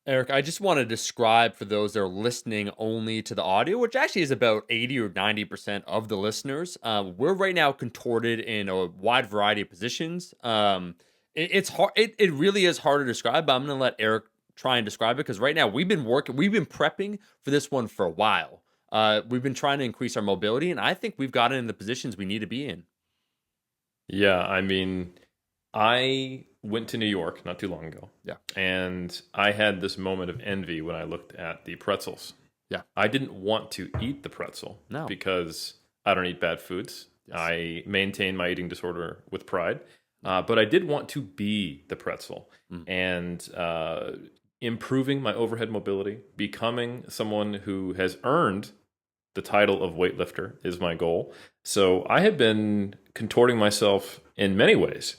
Eric, I just want to describe for those that are listening only to the audio, which actually is about 80 or 90% of the listeners. We're right now contorted in a wide variety of positions. It's hard. It really is hard to describe, but I'm going to let Eric try and describe it because right now we've been prepping for this one for a while. We've been trying to increase our mobility, and I think we've gotten in the positions we need to be in. Yeah, I mean, I went to New York not too long ago, Yeah. and I had this moment of envy when I looked at the pretzels. Yeah. I didn't want to eat the pretzel No. because I don't eat bad foods. Yes. I maintain my eating disorder with pride, but I did want to be the pretzel and improving my overhead mobility, becoming someone who has earned the title of weightlifter is my goal. So I have been contorting myself in many ways.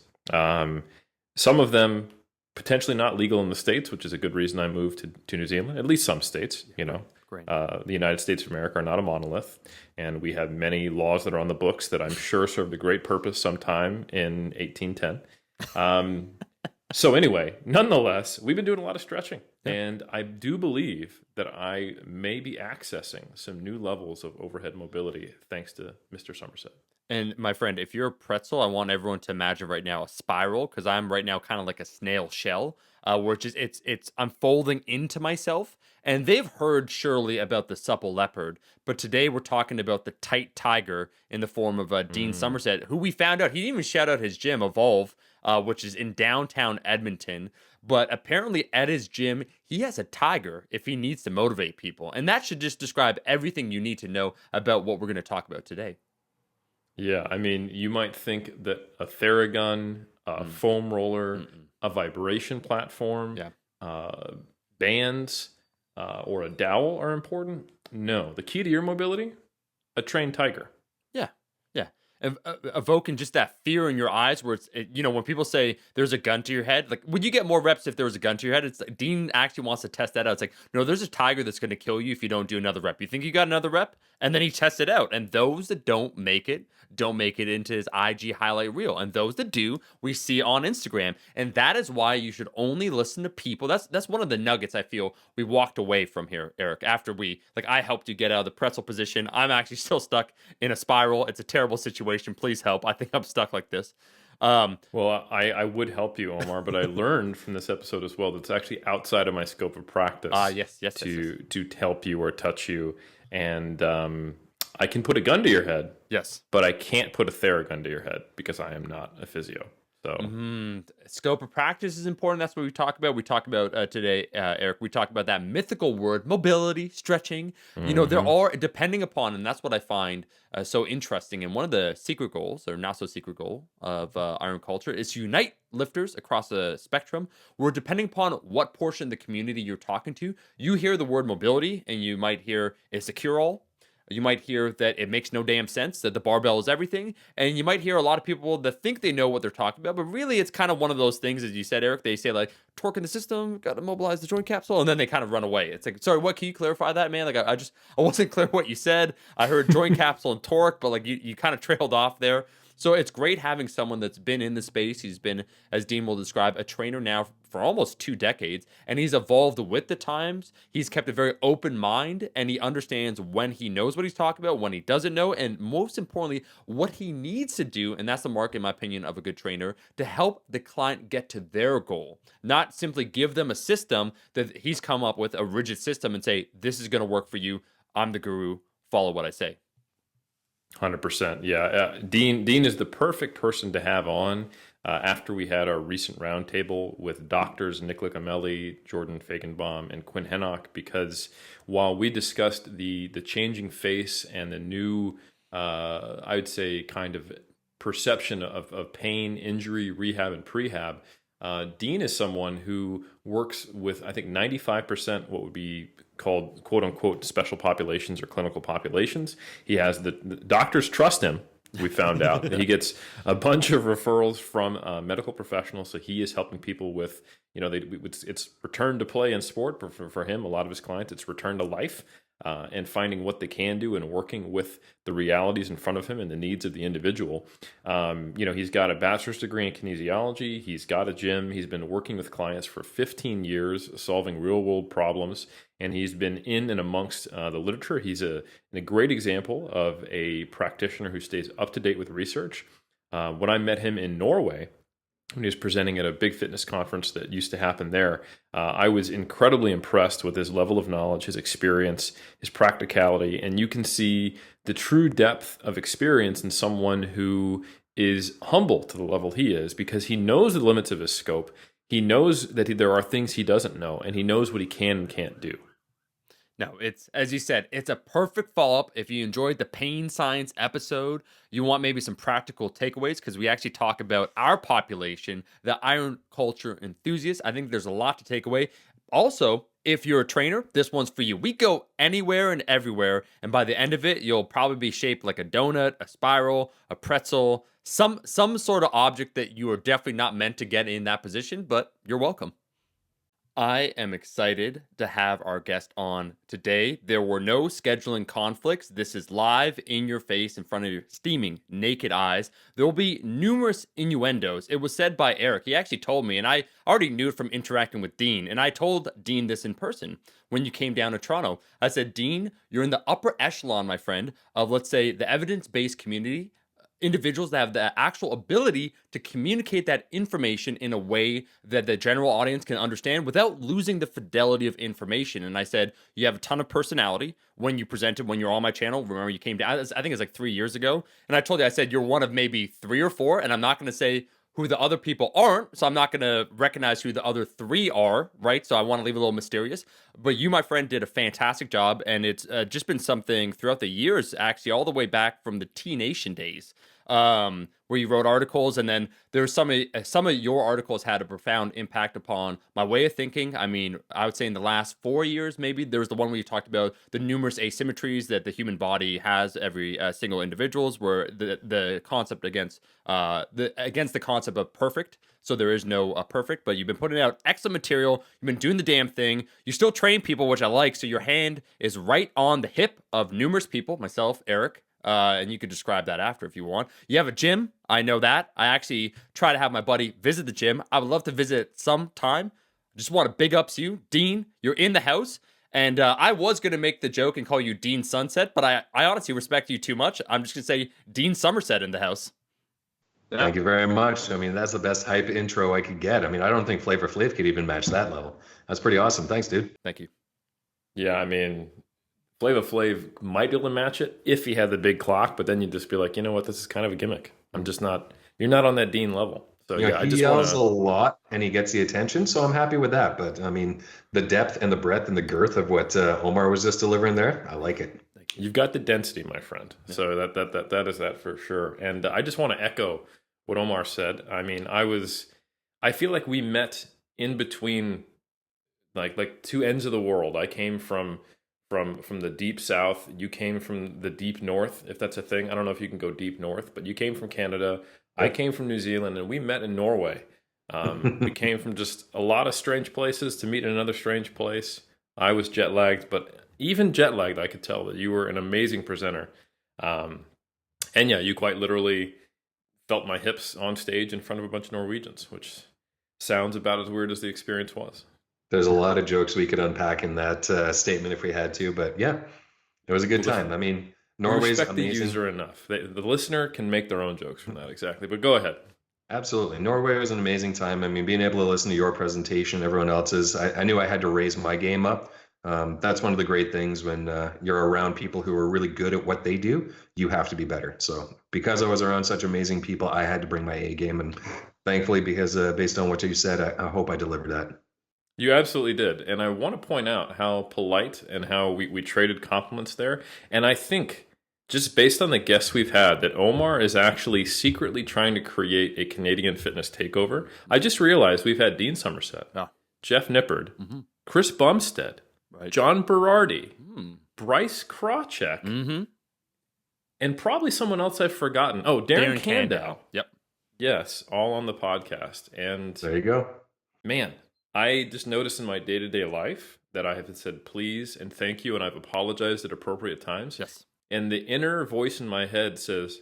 Some of them potentially not legal in the States, which is a good reason I moved to New Zealand, at least some states, you know. Great. The United States of America are not a monolith, and we have many laws that are on the books that I'm sure served a great purpose sometime in 1810. So anyway, nonetheless, we've been doing a lot of stretching, and I do believe that I may be accessing some new levels of overhead mobility thanks to Mr. Somerset. And my friend, if you're a pretzel, I want everyone to imagine right now a spiral because I'm right now kind of like a snail shell, where it's I'm folding into myself. And they've heard surely about the supple leopard, but today we're talking about the tight tiger in the form of Dean Mm. Somerset, who we found out he didn't even shout out his gym, Evolve, which is in downtown Edmonton. But apparently, at his gym, he has a tiger if he needs to motivate people, and that should just describe everything you need to know about what we're going to talk about today. Yeah, I mean, you might think that a Theragun, a Mm. foam roller, Mm-mm. a vibration platform, Yeah. uh, bands, or a dowel are important. No, the key to your mobility, a trained tiger. Yeah, yeah. Evoking just that fear in your eyes, where when people say there's a gun to your head, like would you get more reps if there was a gun to your head? It's like Dean actually wants to test that out. It's like, no, there's a tiger that's going to kill you if you don't do another rep. You think you got another rep, and then he tests it out. And those that don't make it into his IG highlight reel, and those that do, we see on Instagram. And that is why you should only listen to people. That's one of the nuggets I feel we walked away from here, Eric. After I helped you get out of the pretzel position. I'm actually still stuck in a spiral. It's a terrible situation. Please help. I think I'm stuck like this. Um, Well, I would help you, Omar, but I learned from this episode as well that it's actually outside of my scope of practice yes. to help you or touch you. And I can put a gun to your head, Yes. but I can't put a Theragun to your head because I am not a physio. So, Scope of practice is important. That's what we talk about. We talk about today, Eric. We talk about that mythical word, mobility, stretching. There mhm. are, depending upon, and that's what I find so interesting. And one of the secret goals, or not so secret goal, of Iron Culture is to unite lifters across the spectrum. Where depending upon what portion of the community you're talking to, you hear the word mobility, and you might hear it's a cure-all. You might hear that it makes no damn sense, that the barbell is everything. And you might hear a lot of people that think they know what they're talking about, but really it's kind of one of those things, as you said, Eric. They say, like, torque in the system, got to mobilize the joint capsule, and then they kind of run away. It's like, sorry, what? Can you clarify that, man? Like, I wasn't clear what you said. I heard joint capsule and torque, but like you kind of trailed off there. So it's great having someone that's been in the space. He's been, as Dean will describe, a trainer now for almost 2 decades, and he's evolved with the times. He's kept a very open mind, and he understands when he knows what he's talking about, when he doesn't know, and most importantly, what he needs to do. And that's the mark, in my opinion, of a good trainer to help the client get to their goal, not simply give them a system that he's come up with, a rigid system, and say, this is going to work for you. I'm the guru. Follow what I say. 100%. Yeah. Dean is the perfect person to have on after we had our recent roundtable with doctors Nicola Camelli, Jordan Fagenbaum, and Quinn Hennock, because while we discussed the changing face and the new, I would say, kind of perception of pain, injury, rehab, and prehab, Dean is someone who works with, I think, 95% what would be called quote unquote special populations or clinical populations. He has the doctors trust him. We found out he gets a bunch of referrals from medical professionals. So he is helping people with, it's return to play in sport. For him, a lot of his clients, it's return to life. and finding what they can do and working with the realities in front of him and the needs of the individual. He's got a bachelor's degree in kinesiology. He's got a gym. He's been working with clients for 15 years, solving real world problems. And he's been in and amongst the literature. He's a great example of a practitioner who stays up to date with research. When I met him in Norway, when he was presenting at a big fitness conference that used to happen there, I was incredibly impressed with his level of knowledge, his experience, his practicality, and you can see the true depth of experience in someone who is humble to the level he is, because he knows the limits of his scope. He knows that there are things he doesn't know, and he knows what he can and can't do. No, it's, as you said, it's a perfect follow-up. If you enjoyed the pain science episode, you want maybe some practical takeaways, because we actually talk about our population, the iron culture enthusiasts. I think there's a lot to take away. Also, if you're a trainer, this one's for you. We go anywhere and everywhere, and by the end of it, you'll probably be shaped like a donut, a spiral, a pretzel, some sort of object that you are definitely not meant to get in that position, but you're welcome. I am excited to have our guest on today. There were no scheduling conflicts. This is live in your face in front of your steaming naked eyes. There will be numerous innuendos. It was said by Eric. He actually told me, and I already knew it from interacting with Dean. And I told Dean this in person when you came down to Toronto. I said, Dean, you're in the upper echelon, my friend, of, let's say, the evidence-based community, individuals that have the actual ability to communicate that information in a way that the general audience can understand without losing the fidelity of information. And I said, you have a ton of personality when you presented, when you're on my channel. Remember, you came down, I think it's like 3 years ago. And I told you, I said, you're one of maybe 3 or 4, and I'm not going to say who the other people aren't, so I'm not going to recognize who the other 3 are, right? So I want to leave it a little mysterious. But you, my friend, did a fantastic job, and it's just been something throughout the years, actually, all the way back from the T-Nation days, where you wrote articles, and then there's some of your articles had a profound impact upon my way of thinking. I mean, I would say in the last 4 years, maybe, there was the one where you talked about the numerous asymmetries that the human body has, every single individual's, where the concept against the concept of perfect. So there is no perfect, but you've been putting out excellent material. You've been doing the damn thing. You still train people, which I like. So your hand is right on the hip of numerous people, myself, Eric, and you could describe that after if you want. You have a gym. I know that. I actually try to have my buddy visit the gym. I would love to visit sometime. Just want to big ups you. Dean, you're in the house. And I was going to make the joke and call you Dean Sunset, but I honestly respect you too much. I'm just going to say Dean Somerset in the house. Yeah. Thank you very much. I mean, that's the best hype intro I could get. I mean, I don't think Flavor Flav could even match that level. That's pretty awesome. Thanks, dude. Thank you. Yeah, I mean, Flavor Flav might be able to match it if he had the big clock, but then you'd just be like, you know what, this is kind of a gimmick. I'm just not, you're not on that Dean level. So yeah, he yells a lot and he gets the attention, so I'm happy with that. But I mean, the depth and the breadth and the girth of what Omar was just delivering there, I like it. You've got the density, my friend. Yeah. So that is that for sure. And I just want to echo what Omar said. I mean, I feel like we met in between like two ends of the world. I came from the deep south. You came from the deep north, if that's a thing. I don't know if you can go deep north, but you came from Canada. I came from New Zealand, and we met in Norway. We came from just a lot of strange places to meet in another strange place. I was jet lagged, but even jet lagged, I could tell that you were an amazing presenter. And yeah, you quite literally felt my hips on stage in front of a bunch of Norwegians, which sounds about as weird as the experience was. There's a lot of jokes we could unpack in that statement if we had to, but yeah, it was a good time. I mean, Norway's respect amazing. The user enough. The listener can make their own jokes from that, exactly. But go ahead. Absolutely. Norway was an amazing time. I mean, being able to listen to your presentation, everyone else's, I knew I had to raise my game up. That's one of the great things when you're around people who are really good at what they do, you have to be better. So because I was around such amazing people, I had to bring my A game. And thankfully, because based on what you said, I hope I delivered that. You absolutely did. And I want to point out how polite and how we traded compliments there. And I think, just based on the guests we've had, that Omar is actually secretly trying to create a Canadian fitness takeover. I just realized we've had Dean Somerset, Jeff Nippard, Chris Bumstead, John Berardi, Bryce Krawcheck, and probably someone else I've forgotten. Oh, Darren Candow. Yep. Yes, all on the podcast. And there you go. Man, I just noticed in my day-to-day life that I have said please and thank you, and I've apologized at appropriate times. Yes. And the inner voice in my head says,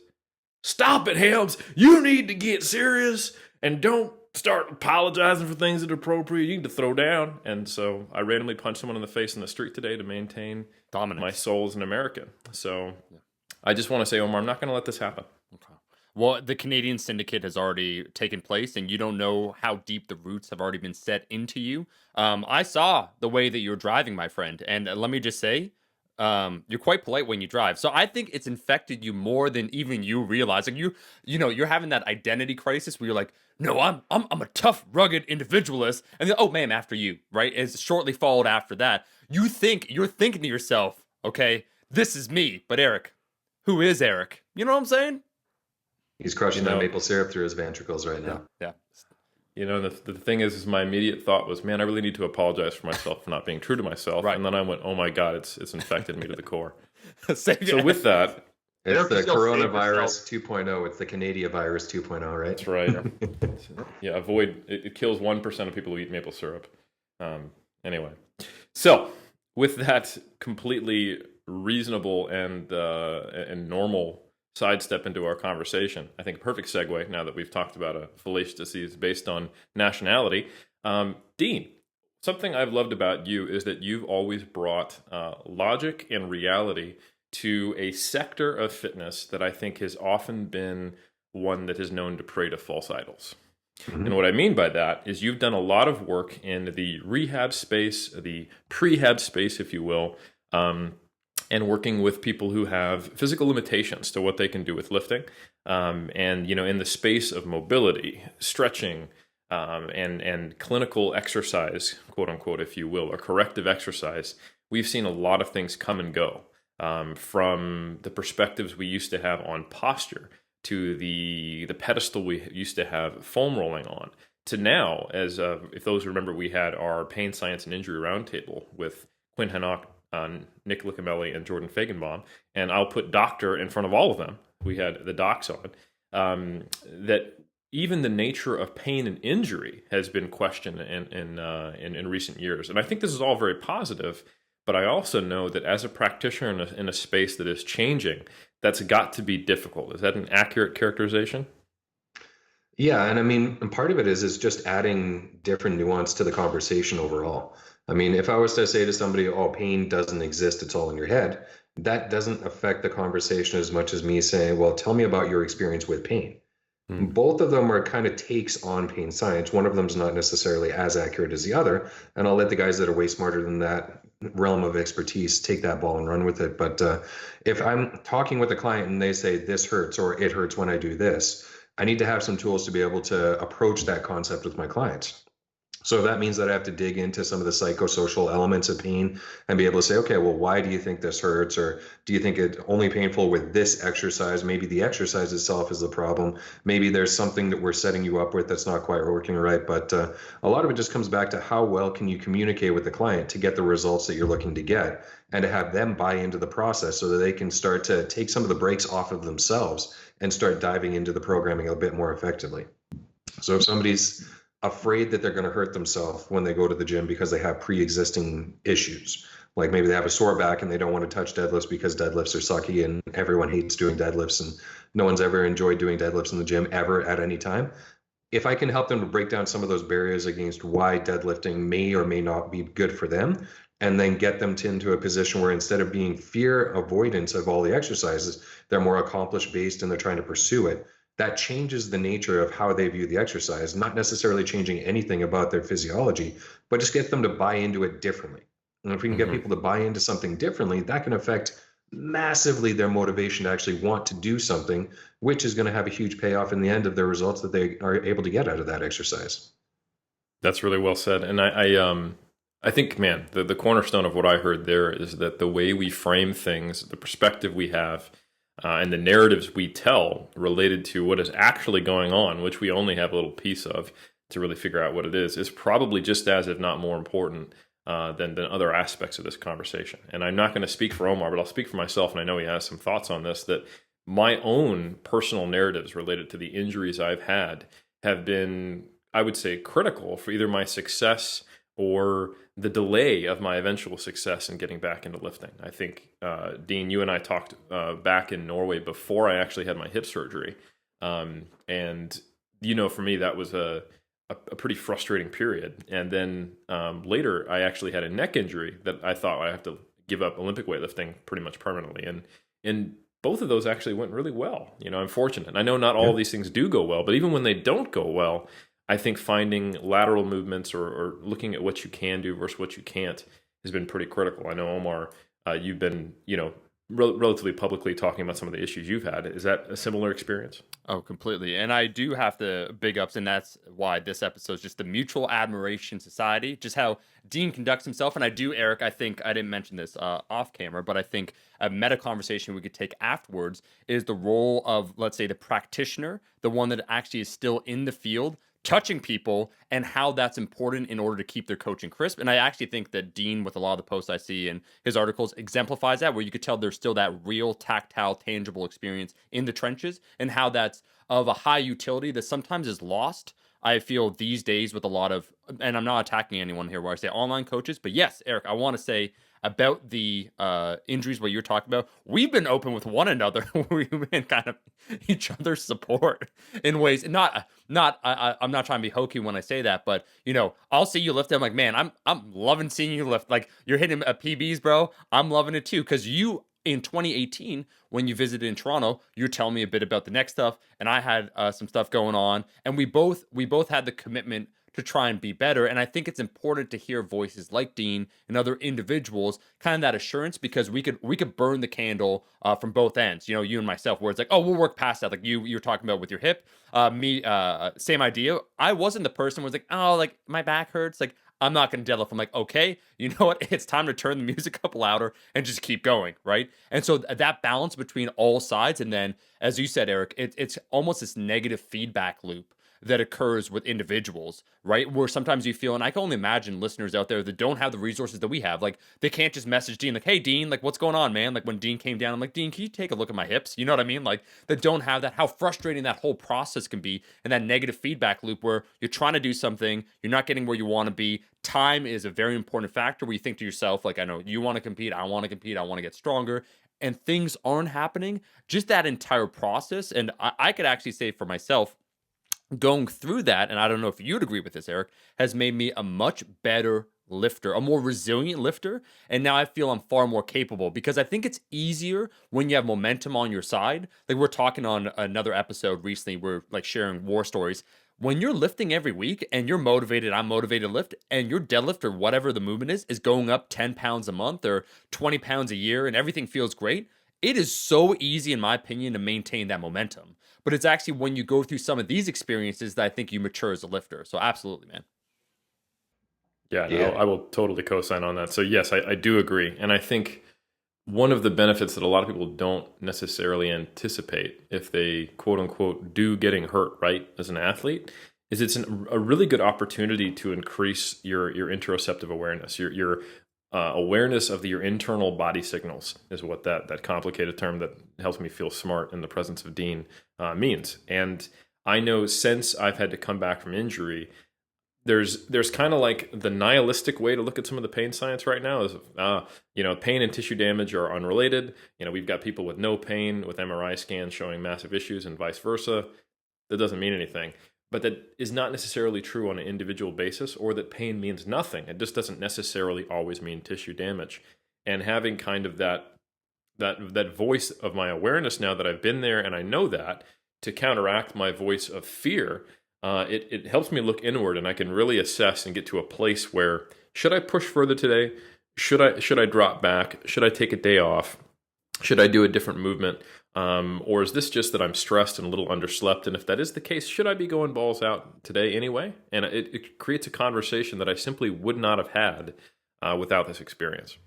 stop it, Helms. You need to get serious and don't start apologizing for things that are appropriate. You need to throw down. And so I randomly punched someone in the face in the street today to maintain Dominance. my soul as an American. So I just want to say, Omar, I'm not going to let this happen. Okay. Well, the Canadian syndicate has already taken place, and you don't know how deep the roots have already been set into you. I saw the way that you're driving, my friend, and let me just say, you're quite polite when you drive. So I think it's infected you more than even you realize. Like you're having that identity crisis where you're like, no, I'm a tough, rugged individualist, and then, oh, ma'am, after you, right? It's shortly followed after that. You're thinking to yourself, okay, this is me, but Eric, who is Eric? You know what I'm saying? He's crushing that maple syrup through his ventricles right now. Yeah. The thing is my immediate thought was, man, I really need to apologize for myself for not being true to myself. Right. And then I went, oh my God, it's infected me to the core. So with that, it's the coronavirus 2.0. It's the Canadian virus 2.0, right? That's right. Yeah, avoid it kills 1% of people who eat maple syrup. Anyway, so with that completely reasonable and normal sidestep into our conversation, I think a perfect segue now that we've talked about a fallacious disease based on nationality. Dean, something I've loved about you is that you've always brought logic and reality to a sector of fitness that I think has often been one that is known to prey to false idols. Mm-hmm. And what I mean by that is you've done a lot of work in the rehab space, the prehab space, if you will, and working with people who have physical limitations to what they can do with lifting. And, in the space of mobility, stretching, and clinical exercise, quote unquote, if you will, or corrective exercise, we've seen a lot of things come and go, from the perspectives we used to have on posture to the pedestal we used to have foam rolling on, to now, as if those remember, we had our pain science and injury roundtable with Quinn Henoch, Nick Licamelli, and Jordan Feigenbaum, and I'll put doctor in front of all of them. We had the docs on, that even the nature of pain and injury has been questioned in recent years. And I think this is all very positive, but I also know that as a practitioner in a space that is changing, that's got to be difficult. Is that an accurate characterization? Yeah, and part of it is just adding different nuance to the conversation overall. I mean, if I was to say to somebody, oh, pain doesn't exist, it's all in your head, that doesn't affect the conversation as much as me saying, well, tell me about your experience with pain. Mm. Both of them are kind of takes on pain science. One of them is not necessarily as accurate as the other, and I'll let the guys that are way smarter than that realm of expertise take that ball and run with it. But if I'm talking with a client and they say this hurts or it hurts when I do this, I need to have some tools to be able to approach that concept with my clients. So that means that I have to dig into some of the psychosocial elements of pain and be able to say, okay, well, why do you think this hurts? Or do you think it's only painful with this exercise? Maybe the exercise itself is the problem. Maybe there's something that we're setting you up with that's not quite working right. But a lot of it just comes back to how well can you communicate with the client to get the results that you're looking to get, and to have them buy into the process so that they can start to take some of the brakes off of themselves and start diving into the programming a bit more effectively. So if somebody's afraid that they're going to hurt themselves when they go to the gym because they have pre-existing issues, like maybe they have a sore back and they don't want to touch deadlifts because deadlifts are sucky and everyone hates doing deadlifts and no one's ever enjoyed doing deadlifts in the gym ever at any time. If I can help them to break down some of those barriers against why deadlifting may or may not be good for them, and then get them into a position where instead of being fear avoidance of all the exercises, they're more accomplished based and they're trying to pursue it, that changes the nature of how they view the exercise, not necessarily changing anything about their physiology, but just get them to buy into it differently. And if we can get people to buy into something differently, that can affect massively their motivation to actually want to do something, which is going to have a huge payoff in the end of their results that they are able to get out of that exercise. That's really well said. And I think, man, the cornerstone of what I heard there is that the way we frame things, the perspective we have, and the narratives we tell related to what is actually going on, which we only have a little piece of to really figure out what it is probably just as, if not more important than other aspects of this conversation. And I'm not going to speak for Omar, but I'll speak for myself, and I know he has some thoughts on this, that my own personal narratives related to the injuries I've had have been, I would say, critical for either my success or the delay of my eventual success in getting back into lifting. I think, Dean, you and I talked back in Norway before I actually had my hip surgery. And, for me, that was a pretty frustrating period. And then later, I actually had a neck injury that I thought I have to give up Olympic weightlifting pretty much permanently. And both of those actually went really well. I'm fortunate. And I know not all of these things do go well, but even when they don't go well, I think finding lateral movements or looking at what you can do versus what you can't has been pretty critical. I know, Omar, you've been, relatively publicly talking about some of the issues you've had. Is that a similar experience? Oh, completely. And I do have to big ups, and that's why this episode is just the Mutual Admiration Society, just how Dean conducts himself. And I do, Eric, I think I didn't mention this off camera, but I think a meta conversation we could take afterwards is the role of, let's say, the practitioner, the one that actually is still in the field, touching people, and how that's important in order to keep their coaching crisp. And I actually think that Dean, with a lot of the posts I see in his articles, exemplifies that, where you could tell there's still that real tactile, tangible experience in the trenches, and how that's of a high utility that sometimes is lost. I feel these days with a lot of, and I'm not attacking anyone here where I say online coaches, but yes, Eric, I want to say about the injuries what you're talking about, we've been open with one another. We've been kind of each other's support in ways. I'm not trying to be hokey when I say that, but I'll see you lift. I'm like, man, I'm loving seeing you lift. Like, you're hitting PBs, bro. I'm loving it too, because you, in 2018, when you visited in Toronto, you're telling me a bit about the neck stuff, and I had some stuff going on, and we both had the commitment to try and be better. And I think it's important to hear voices like Dean and other individuals, kind of that assurance, because we could burn the candle from both ends. You and myself, where it's like, oh, we'll work past that. Like you're talking about with your hip. Same idea. I wasn't the person who was like, oh, like my back hurts. Like, I'm not going to deadlift. I'm like, okay, you know what? It's time to turn the music up louder and just keep going, right? And so that balance between all sides, and then, as you said, Eric, it's almost this negative feedback loop that occurs with individuals, right? Where sometimes you feel, and I can only imagine listeners out there that don't have the resources that we have, like they can't just message Dean like, hey Dean, like what's going on, man? Like when Dean came down, I'm like, Dean, can you take a look at my hips? You know what I mean? Like, that don't have that, how frustrating that whole process can be, and that negative feedback loop where you're trying to do something, you're not getting where you want to be. Time is a very important factor, where you think to yourself, like, I know you want to compete, I want to get stronger, and things aren't happening. Just that entire process. And I could actually say for myself, going through that, and I don't know if you'd agree with this, Eric, has made me a much better lifter, a more resilient lifter. And now I feel I'm far more capable, because I think it's easier when you have momentum on your side. Like, we're talking on another episode recently, we're like sharing war stories. When you're lifting every week and you're motivated, I'm motivated to lift, and your deadlift or whatever the movement is going up 10 pounds a month or 20 pounds a year, and everything feels great, it is so easy, in my opinion, to maintain that momentum. But it's actually when you go through some of these experiences that I think you mature as a lifter. So absolutely, man. Yeah, no, I will totally co-sign on that. So yes, I do agree. And I think one of the benefits that a lot of people don't necessarily anticipate if they quote unquote do getting hurt right as an athlete is it's a really good opportunity to increase your interoceptive awareness, your awareness of your internal body signals is what that complicated term that helps me feel smart in the presence of Dean means. And I know since I've had to come back from injury, there's kind of like the nihilistic way to look at some of the pain science right now is, pain and tissue damage are unrelated. We've got people with no pain with MRI scans showing massive issues and vice versa. That doesn't mean anything. But that is not necessarily true on an individual basis, or that pain means nothing. It just doesn't necessarily always mean tissue damage. And having kind of that voice of my awareness now that I've been there and I know that, to counteract my voice of fear, it helps me look inward, and I can really assess and get to a place where, should I push further today? Should I drop back? Should I take a day off? Should I do a different movement? Or is this just that I'm stressed and a little underslept? And if that is the case, should I be going balls out today anyway? And it creates a conversation that I simply would not have had without this experience.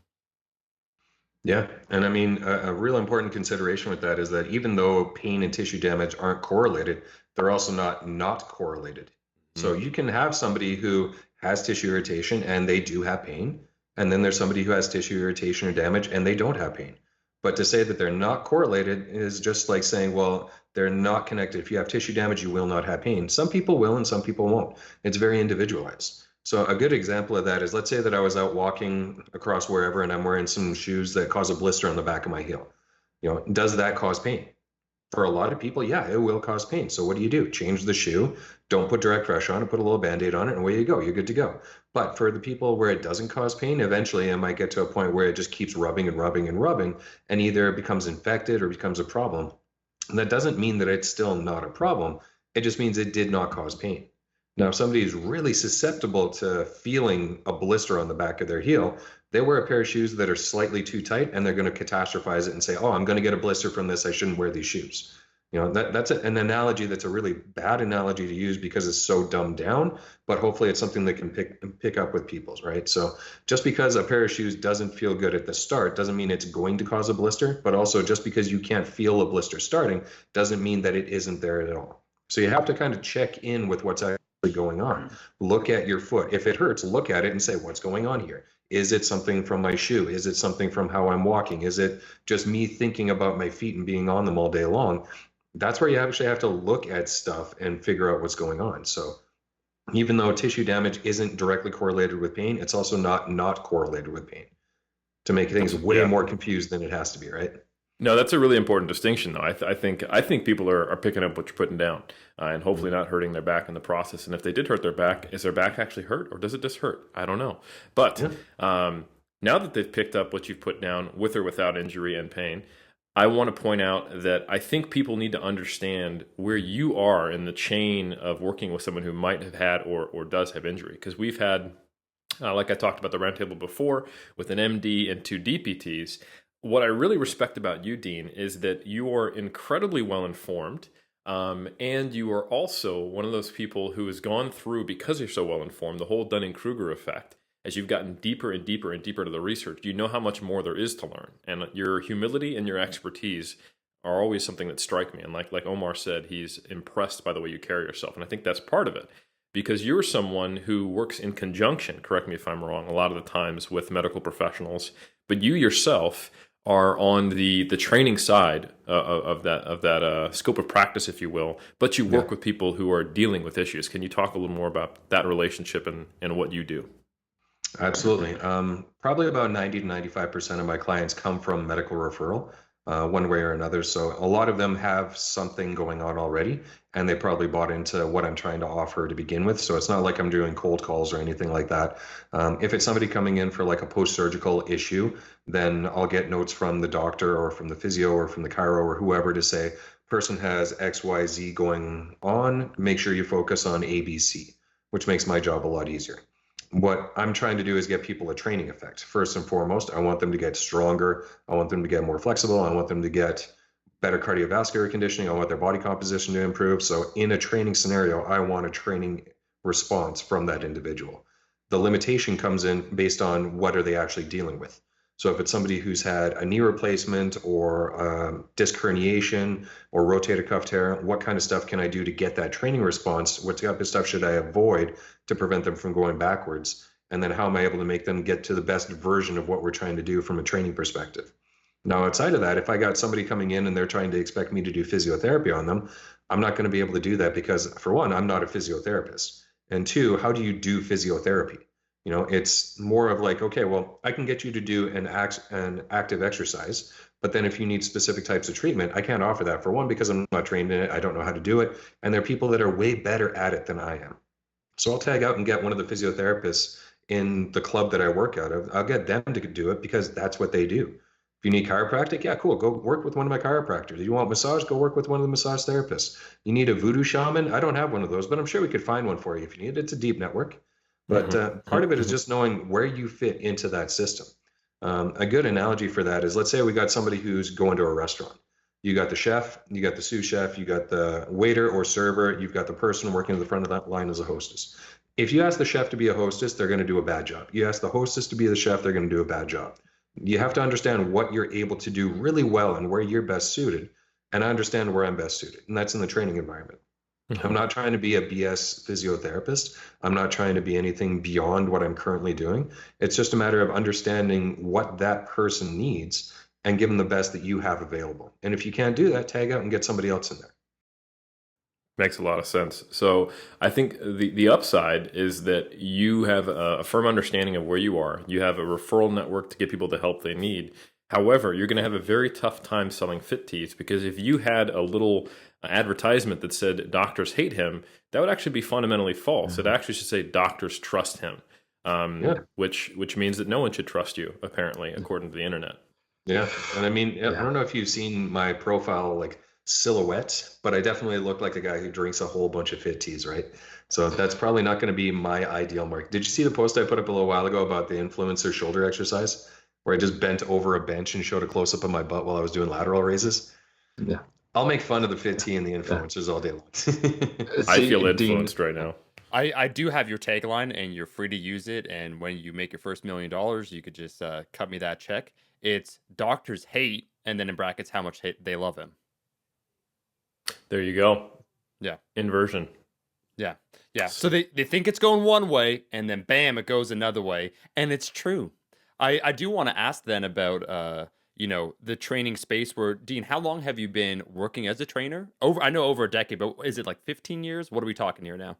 Yeah. And I mean, a real important consideration with that is that even though pain and tissue damage aren't correlated, they're also not correlated. So you can have somebody who has tissue irritation and they do have pain. And then there's somebody who has tissue irritation or damage and they don't have pain. But to say that they're not correlated is just like saying, well, they're not connected. If you have tissue damage, you will not have pain. Some people will and some people won't. It's very individualized. So a good example of that is, let's say that I was out walking across wherever and I'm wearing some shoes that cause a blister on the back of my heel. Does that cause pain? For a lot of people, yeah, it will cause pain. So what do? Change the shoe, don't put direct pressure on it, put a little band-aid on it, and away you go. You're good to go. But for the people where it doesn't cause pain, eventually it might get to a point where it just keeps rubbing and rubbing and rubbing, and either it becomes infected or becomes a problem. And that doesn't mean that it's still not a problem. It just means it did not cause pain. Now, if somebody is really susceptible to feeling a blister on the back of their heel, they wear a pair of shoes that are slightly too tight and they're going to catastrophize it and say, oh, I'm going to get a blister from this. I shouldn't wear these shoes. That's an analogy that's a really bad analogy to use because it's so dumbed down, but hopefully it's something that can pick up with people, right? So just because a pair of shoes doesn't feel good at the start doesn't mean it's going to cause a blister, but also just because you can't feel a blister starting doesn't mean that it isn't there at all. So you have to kind of check in with what's actually going on. Look at your foot. If it hurts, look at it and say, what's going on here? Is it something from my shoe? Is it something from how I'm walking? Is it just me thinking about my feet and being on them all day long? That's where you actually have to look at stuff and figure out what's going on. So even though tissue damage isn't directly correlated with pain, it's also not correlated with pain, to make things way more confused than it has to be, right? No, that's a really important distinction, though. I think people are picking up what you're putting down, and hopefully not hurting their back in the process. And if they did hurt their back, is their back actually hurt, or does it just hurt? I don't know. But now that they've picked up what you've put down, with or without injury and pain, I want to point out that I think people need to understand where you are in the chain of working with someone who might have had or does have injury. Because we've had, like I talked about the roundtable before, with an MD and 2 DPTs. What I really respect about you, Dean, is that you are incredibly well informed, and you are also one of those people who has gone through, because you're so well informed, the whole Dunning-Kruger effect. As you've gotten deeper and deeper and deeper to the research, you know how much more there is to learn. And your humility and your expertise are always something that strike me. And like Omar said, he's impressed by the way you carry yourself. And I think that's part of it, because you're someone who works in conjunction, correct me if I'm wrong, a lot of the times with medical professionals, but you yourself are on the training side of that scope of practice, if you will, but you work with people who are dealing with issues. Can you talk a little more about that relationship and what you do? Absolutely. Probably about 90 to 95% of my clients come from medical referral, one way or another. So a lot of them have something going on already, and they probably bought into what I'm trying to offer to begin with. So it's not like I'm doing cold calls or anything like that. If it's somebody coming in for like a post-surgical issue, then I'll get notes from the doctor or from the physio or from the chiro or whoever to say, person has XYZ going on, make sure you focus on ABC, which makes my job a lot easier. What I'm trying to do is get people a training effect. First and foremost, I want them to get stronger. I want them to get more flexible. I want them to get better cardiovascular conditioning. I want their body composition to improve. So in a training scenario, I want a training response from that individual. The limitation comes in based on what are they actually dealing with. So if it's somebody who's had a knee replacement or disc herniation or rotator cuff tear, what kind of stuff can I do to get that training response? What type of stuff should I avoid to prevent them from going backwards? And then how am I able to make them get to the best version of what we're trying to do from a training perspective? Now, outside of that, if I got somebody coming in and they're trying to expect me to do physiotherapy on them, I'm not going to be able to do that because, for one, I'm not a physiotherapist. And two, how do you do physiotherapy? It's more of like, okay, well, I can get you to do an active exercise, but then if you need specific types of treatment, I can't offer that, for one, because I'm not trained in it. I don't know how to do it. And there are people that are way better at it than I am. So I'll tag out and get one of the physiotherapists in the club that I work out of. I'll get them to do it because that's what they do. If you need chiropractic, yeah, cool. Go work with one of my chiropractors. You want massage? Go work with one of the massage therapists. You need a voodoo shaman? I don't have one of those, but I'm sure we could find one for you if you need it. It's a deep network. But part of it is just knowing where you fit into that system. A good analogy for that is, let's say we got somebody who's going to a restaurant. You got the chef, you got the sous chef, you got the waiter or server, you've got the person working at the front of that line as a hostess. If you ask the chef to be a hostess, they're going to do a bad job. You ask the hostess to be the chef, they're going to do a bad job. You have to understand what you're able to do really well and where you're best suited. And I understand where I'm best suited, and that's in the training environment. I'm not trying to be a BS physiotherapist. I'm not trying to be anything beyond what I'm currently doing. It's just a matter of understanding what that person needs and give them the best that you have available. And if you can't do that, tag out and get somebody else in there. Makes a lot of sense. So I think the upside is that you have a firm understanding of where you are. You have a referral network to get people the help they need. However, you're going to have a very tough time selling fit tees, because if you had a little advertisement that said doctors hate him, that would actually be fundamentally false. It actually should say doctors trust him, which means that no one should trust you, apparently, according to the internet. Yeah. And I mean, I don't know if you've seen my profile, like silhouette, but I definitely look like a guy who drinks a whole bunch of fit teas, right? So that's probably not going to be my ideal mark. Did you see the post I put up a little while ago about the influencer shoulder exercise, where I just bent over a bench and showed a close up of my butt while I was doing lateral raises? Yeah. I'll make fun of the fit tee and the influencers all day long. I feel influenced right now. I do have your tagline, and you're free to use it. And when you make your first $1 million, you could just cut me that check. It's doctors hate, and then in brackets, how much hate they love him. There you go. Yeah. Inversion. Yeah. Yeah. So they think it's going one way, and then bam, it goes another way. And it's true. I do want to ask then about the training space where, Dean, how long have you been working as a trainer? I know over a decade, but is it like 15 years? What are we talking here now?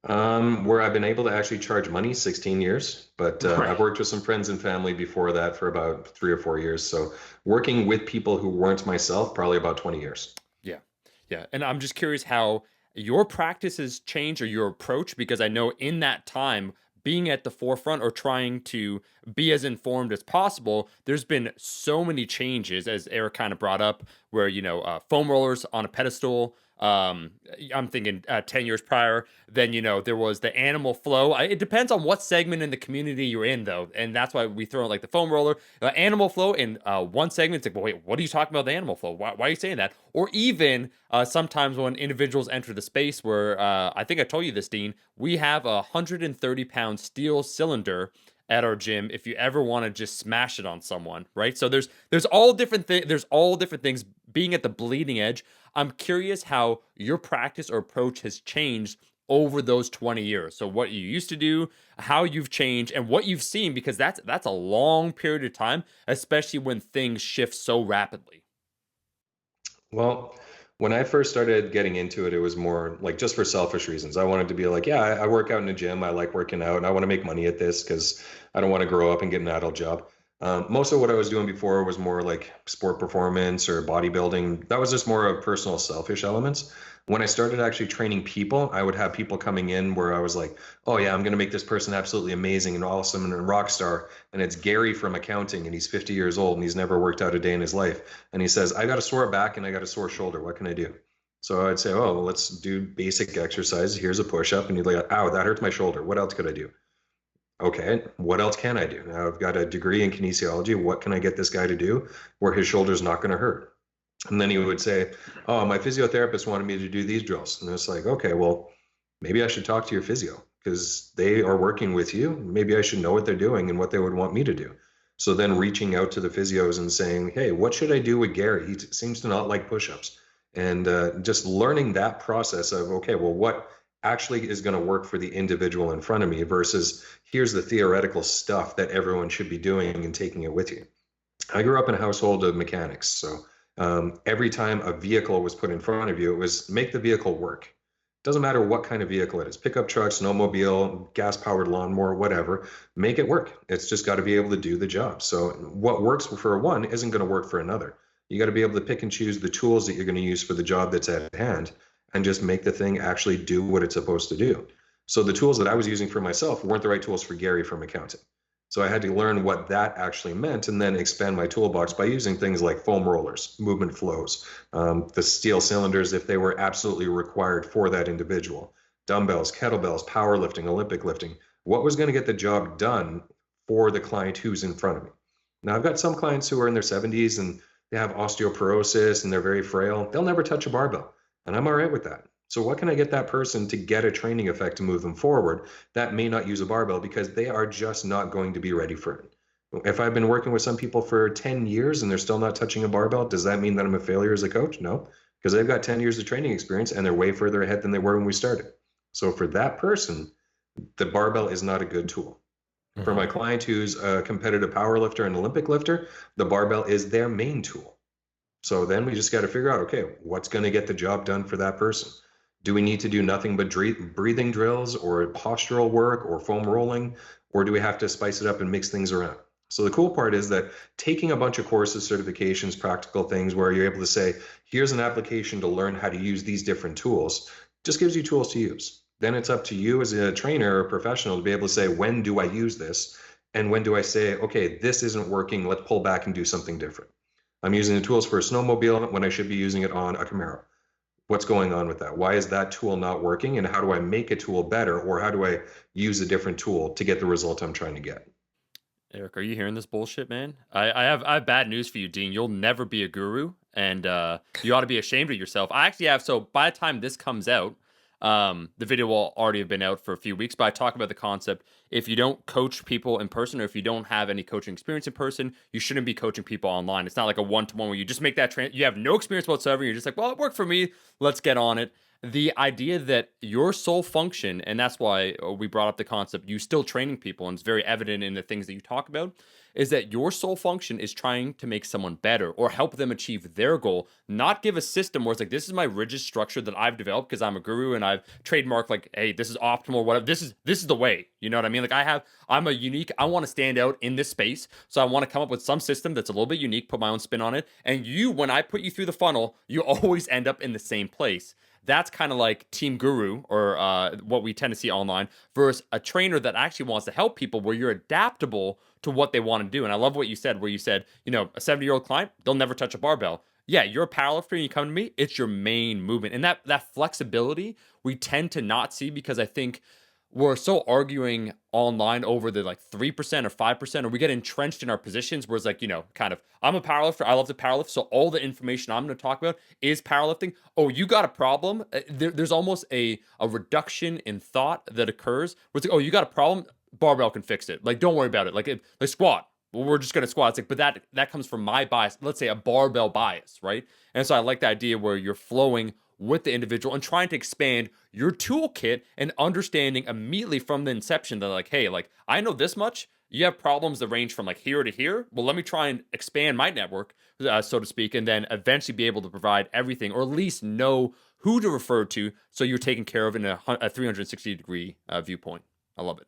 Where I've been able to actually charge money, 16 years, but I've worked with some friends and family before that for about 3 or 4 years. So working with people who weren't myself, probably about 20 years. Yeah. Yeah. And I'm just curious how your practice has changed, or your approach, because I know in that time, being at the forefront or trying to be as informed as possible, there's been so many changes, as Eric kind of brought up, where, foam rollers on a pedestal. I'm thinking 10 years prior, then, there was the animal flow. It depends on what segment in the community you're in, though. And that's why we throw in like the foam roller, animal flow in one segment. It's like, well, wait, what are you talking about the animal flow? Why are you saying that? Or even sometimes when individuals enter the space where, I think I told you this, Dean, we have a 130-pound steel cylinder at our gym if you ever want to just smash it on someone, right? So there's all different things being at the bleeding edge. I'm curious how your practice or approach has changed over those 20 years. So what you used to do, how you've changed, and what you've seen, because that's a long period of time, especially when things shift so rapidly. Well, when I first started getting into it, it was more like just for selfish reasons. I wanted to be like, yeah, I work out in a gym. I like working out, and I want to make money at this because I don't want to grow up and get an adult job. Most of what I was doing before was more like sport performance or bodybuilding. That was just more of personal selfish elements. When I started actually training people, I would have people coming in where I was like, oh yeah, I'm going to make this person absolutely amazing and awesome and a rock star. And it's Gary from accounting, and he's 50 years old and he's never worked out a day in his life. And he says, I got a sore back and I got a sore shoulder. What can I do? So I'd say, oh, well, let's do basic exercises. Here's a push-up. And he'd be like, ow, that hurts my shoulder. What else could I do? Okay, what else can I do? Now I've got a degree in kinesiology. What can I get this guy to do where his shoulder's not going to hurt? And then he would say, oh, my physiotherapist wanted me to do these drills. And it's like, okay, well, maybe I should talk to your physio because they are working with you. Maybe I should know what they're doing and what they would want me to do. So then reaching out to the physios and saying, hey, what should I do with Gary? He seems to not like push-ups. And just learning that process of, okay, well, what actually is going to work for the individual in front of me versus here's the theoretical stuff that everyone should be doing and taking it with you. I grew up in a household of mechanics. So every time a vehicle was put in front of you, it was make the vehicle work. Doesn't matter what kind of vehicle it is, pickup truck, snowmobile, gas powered lawnmower, whatever, make it work. It's just got to be able to do the job. So what works for one isn't going to work for another. You got to be able to pick and choose the tools that you're going to use for the job that's at hand and just make the thing actually do what it's supposed to do. So the tools that I was using for myself weren't the right tools for Gary from accounting. So I had to learn what that actually meant and then expand my toolbox by using things like foam rollers, movement flows, the steel cylinders if they were absolutely required for that individual, dumbbells, kettlebells, powerlifting, Olympic lifting, what was going to get the job done for the client who's in front of me. Now I've got some clients who are in their 70s and they have osteoporosis and they're very frail. They'll never touch a barbell. And I'm all right with that. So what can I get that person to get a training effect to move them forward that may not use a barbell because they are just not going to be ready for it? If I've been working with some people for 10 years and they're still not touching a barbell, does that mean that I'm a failure as a coach? No, because they've got 10 years of training experience and they're way further ahead than they were when we started. So for that person, the barbell is not a good tool. For my Mhm. client who's a competitive power lifter and Olympic lifter, the barbell is their main tool. So then we just got to figure out, okay, what's going to get the job done for that person? Do we need to do nothing but breathing drills or postural work or foam rolling, or do we have to spice it up and mix things around? So the cool part is that taking a bunch of courses, certifications, practical things where you're able to say, here's an application to learn how to use these different tools, just gives you tools to use. Then it's up to you as a trainer or a professional to be able to say, when do I use this? And when do I say, okay, this isn't working, let's pull back and do something different. I'm using the tools for a snowmobile when I should be using it on a Camaro. What's going on with that? Why is that tool not working? And how do I make a tool better? Or how do I use a different tool to get the result I'm trying to get? Eric, are you hearing this bullshit, man? I have bad news for you, Dean. You'll never be a guru, and you ought to be ashamed of yourself. I actually have. So by the time this comes out, the video will already have been out for a few weeks. But I talk about the concept: if you don't coach people in person, or if you don't have any coaching experience in person, you shouldn't be coaching people online. It's not like a one-to-one where you just make that. You have no experience whatsoever. You're just like, well, it worked for me. Let's get on it. The idea that your sole function, and that's why we brought up the concept, you still training people, and it's very evident in the things that you talk about, is that your sole function is trying to make someone better or help them achieve their goal, not give a system where it's like, this is my rigid structure that I've developed because I'm a guru and I've trademarked like, hey, this is optimal, whatever. This is the way. You know what I mean? Like I'm a unique, I want to stand out in this space. So I want to come up with some system that's a little bit unique, put my own spin on it. And you, when I put you through the funnel, you always end up in the same place. That's kind of like Team Guru or what we tend to see online versus a trainer that actually wants to help people where you're adaptable to what they want to do. And I love what you said, where you said, you know, a 70-year-old client, they'll never touch a barbell. Yeah, you're a powerlifter and you come to me, it's your main movement. And that flexibility we tend to not see because I think we're so arguing online over the like 3% or 5%, or we get entrenched in our positions where it's like, you know, kind of, I'm a powerlifter, I love to powerlift, so all the information I'm going to talk about is powerlifting. Oh, you got a problem? There's almost a reduction in thought that occurs where it's like, oh, you got a problem? Barbell can fix it. Like, don't worry about it. Like squat. Well, we're just going to squat. It's like, but that comes from my bias. Let's say a barbell bias, right? And so I like the idea where you're flowing with the individual and trying to expand your toolkit and understanding immediately from the inception that like, hey, like I know this much. You have problems that range from like here to here. Well, let me try and expand my network, so to speak, and then eventually be able to provide everything, or at least know who to refer to, so you're taken care of in a 360-degree viewpoint. I love it.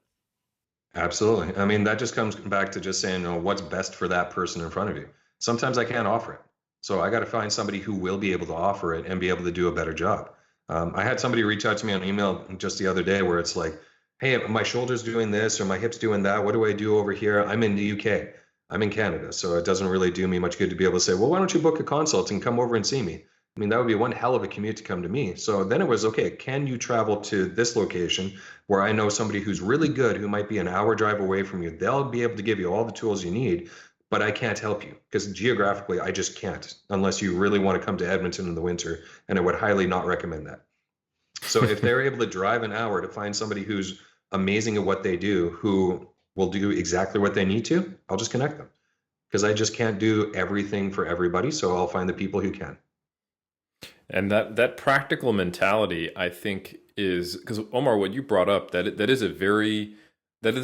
Absolutely. I mean, that just comes back to just saying, you know, what's best for that person in front of you. Sometimes I can't offer it. So I got to find somebody who will be able to offer it and be able to do a better job. I had somebody reach out to me on email just the other day where it's like, hey, my shoulder's doing this or my hip's doing that. What do I do over here? I'm in the UK. I'm in Canada. So it doesn't really do me much good to be able to say, well, why don't you book a consult and come over and see me? I mean, that would be one hell of a commute to come to me. So then it was, okay, can you travel to this location where I know somebody who's really good, who might be an hour drive away from you? They'll be able to give you all the tools you need, but I can't help you because geographically, I just can't unless you really want to come to Edmonton in the winter. And I would highly not recommend that. So if they're able to drive an hour to find somebody who's amazing at what they do, who will do exactly what they need to, I'll just connect them because I just can't do everything for everybody. So I'll find the people who can. And that practical mentality, I think, is because Omar, what you brought up, that is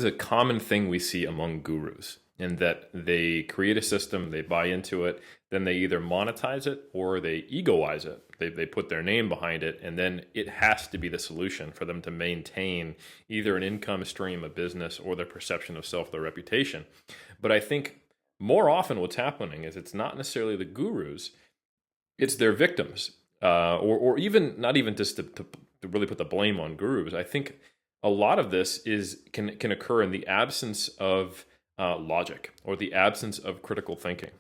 a common thing we see among gurus, in that they create a system, they buy into it, then they either monetize it or they egoize it. They put their name behind it, and then it has to be the solution for them to maintain either an income stream, a business, or their perception of self, their reputation. But I think more often what's happening is it's not necessarily the gurus, it's their victims, or even not even just to really put the blame on gurus. I think a lot of this can occur in the absence of logic or the absence of critical thinking,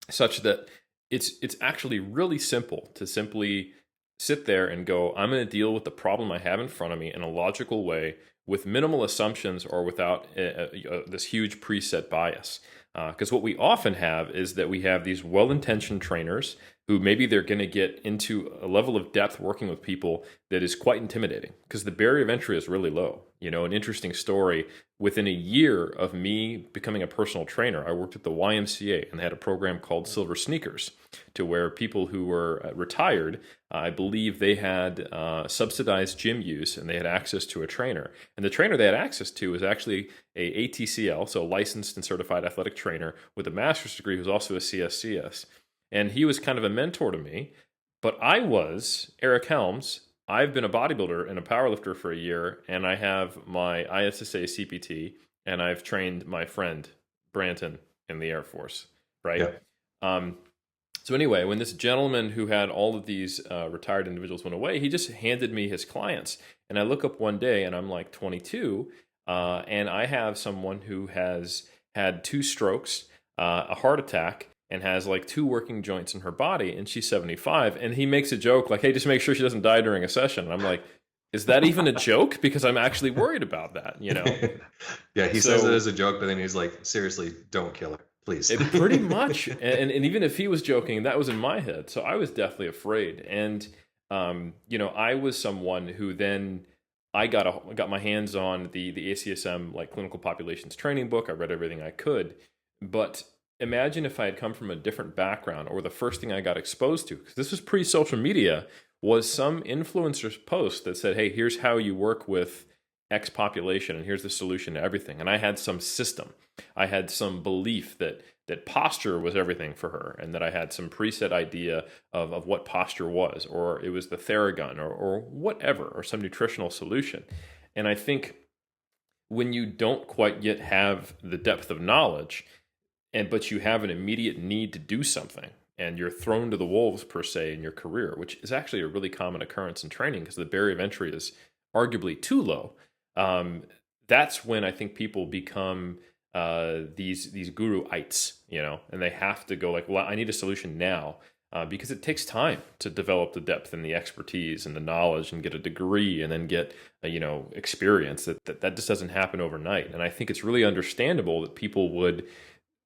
such that it's actually really simple to simply sit there and go, I'm going to deal with the problem I have in front of me in a logical way with minimal assumptions or without this huge preset bias. Because what we often have is that we have these well-intentioned trainers who maybe they're going to get into a level of depth working with people that is quite intimidating because the barrier of entry is really low. You know, an interesting story, within a year of me becoming a personal trainer, I worked at the YMCA and they had a program called Silver Sneakers, to where people who were retired, I believe they had subsidized gym use and they had access to a trainer. And the trainer they had access to was actually a ATCL, so licensed and certified athletic trainer with a master's degree, who's also a CSCS. And he was kind of a mentor to me. But I was Eric Helms. I've been a bodybuilder and a powerlifter for a year, and I have my ISSA CPT, and I've trained my friend Branton in the Air Force, right? Yeah. So anyway, when this gentleman who had all of these retired individuals went away, he just handed me his clients. And I look up one day, and I'm like 22, and I have someone who has had 2 strokes, a heart attack, and has like 2 working joints in her body, and she's 75. And he makes a joke like, "Hey, just make sure she doesn't die during a session." And I'm like, is that even a joke? Because I'm actually worried about that, you know? Yeah, he says it as a joke, but then he's like, seriously, don't kill her, please. Pretty much. And even if he was joking, that was in my head. So I was deathly afraid. And, you know, I was someone who then I got my hands on the ACSM, like clinical populations training book. I read everything I could. But imagine if I had come from a different background, or the first thing I got exposed to, because this was pre-social media, was some influencer's post that said, "Hey, here's how you work with X population, and here's the solution to everything." And I had some system. I had some belief that posture was everything for her, and that I had some preset idea of what posture was, or it was the Theragun, or whatever, or some nutritional solution. And I think when you don't quite yet have the depth of knowledge, but you have an immediate need to do something, and you're thrown to the wolves per se in your career, which is actually a really common occurrence in training because the barrier of entry is arguably too low. That's when I think people become these guru-ites, you know, and they have to go like, well, I need a solution now, because it takes time to develop the depth and the expertise and the knowledge and get a degree and then get experience. That just doesn't happen overnight. And I think it's really understandable that people would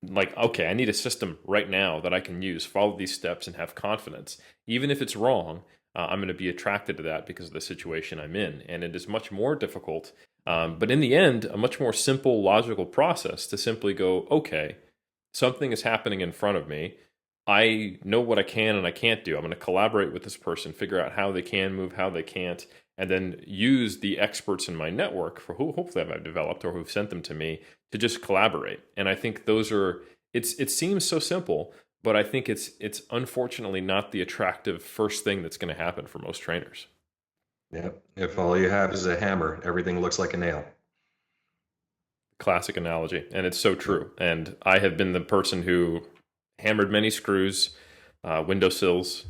like, okay, I need a system right now that I can use, follow these steps, and have confidence. Even if it's wrong, I'm going to be attracted to that because of the situation I'm in. And it is much more difficult, but in the end, a much more simple, logical process to simply go, okay, something is happening in front of me. I know what I can and I can't do. I'm going to collaborate with this person, figure out how they can move, how they can't, and then use the experts in my network for who hopefully I've developed or who've sent them to me to just collaborate. And I think those are, it seems so simple, but I think it's unfortunately not the attractive first thing that's going to happen for most trainers. Yeah. If all you have is a hammer, everything looks like a nail. Classic analogy. And it's so true. And I have been the person who hammered many screws, windowsills,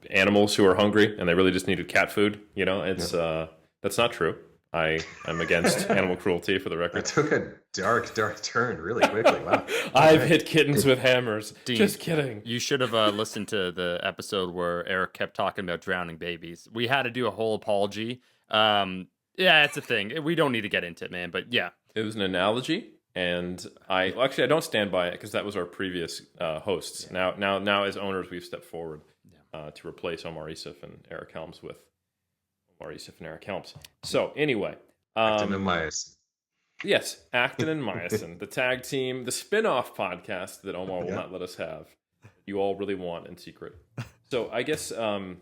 animals who are hungry and they really just needed cat food. You know, it's that's not true. I'm against animal cruelty, for the record. It took a dark turn really quickly. Wow. I've hit kittens with hammers. Dean, just kidding. You should have listened to the episode where Eric kept talking about drowning babies. We had to do a whole apology. Yeah, it's a thing. We don't need to get into it, man. But yeah, it was an analogy. And I don't stand by it because that was our previous hosts. Yeah. Now as owners, we've stepped forward to replace Omar Isuf and Eric Helms with Omar Isuf and Eric Helms. So anyway, Acton and Myosin. Yes, Acton and Myosin, the tag team, the spin-off podcast that Omar will not let us have. You all really want in secret. So I guess the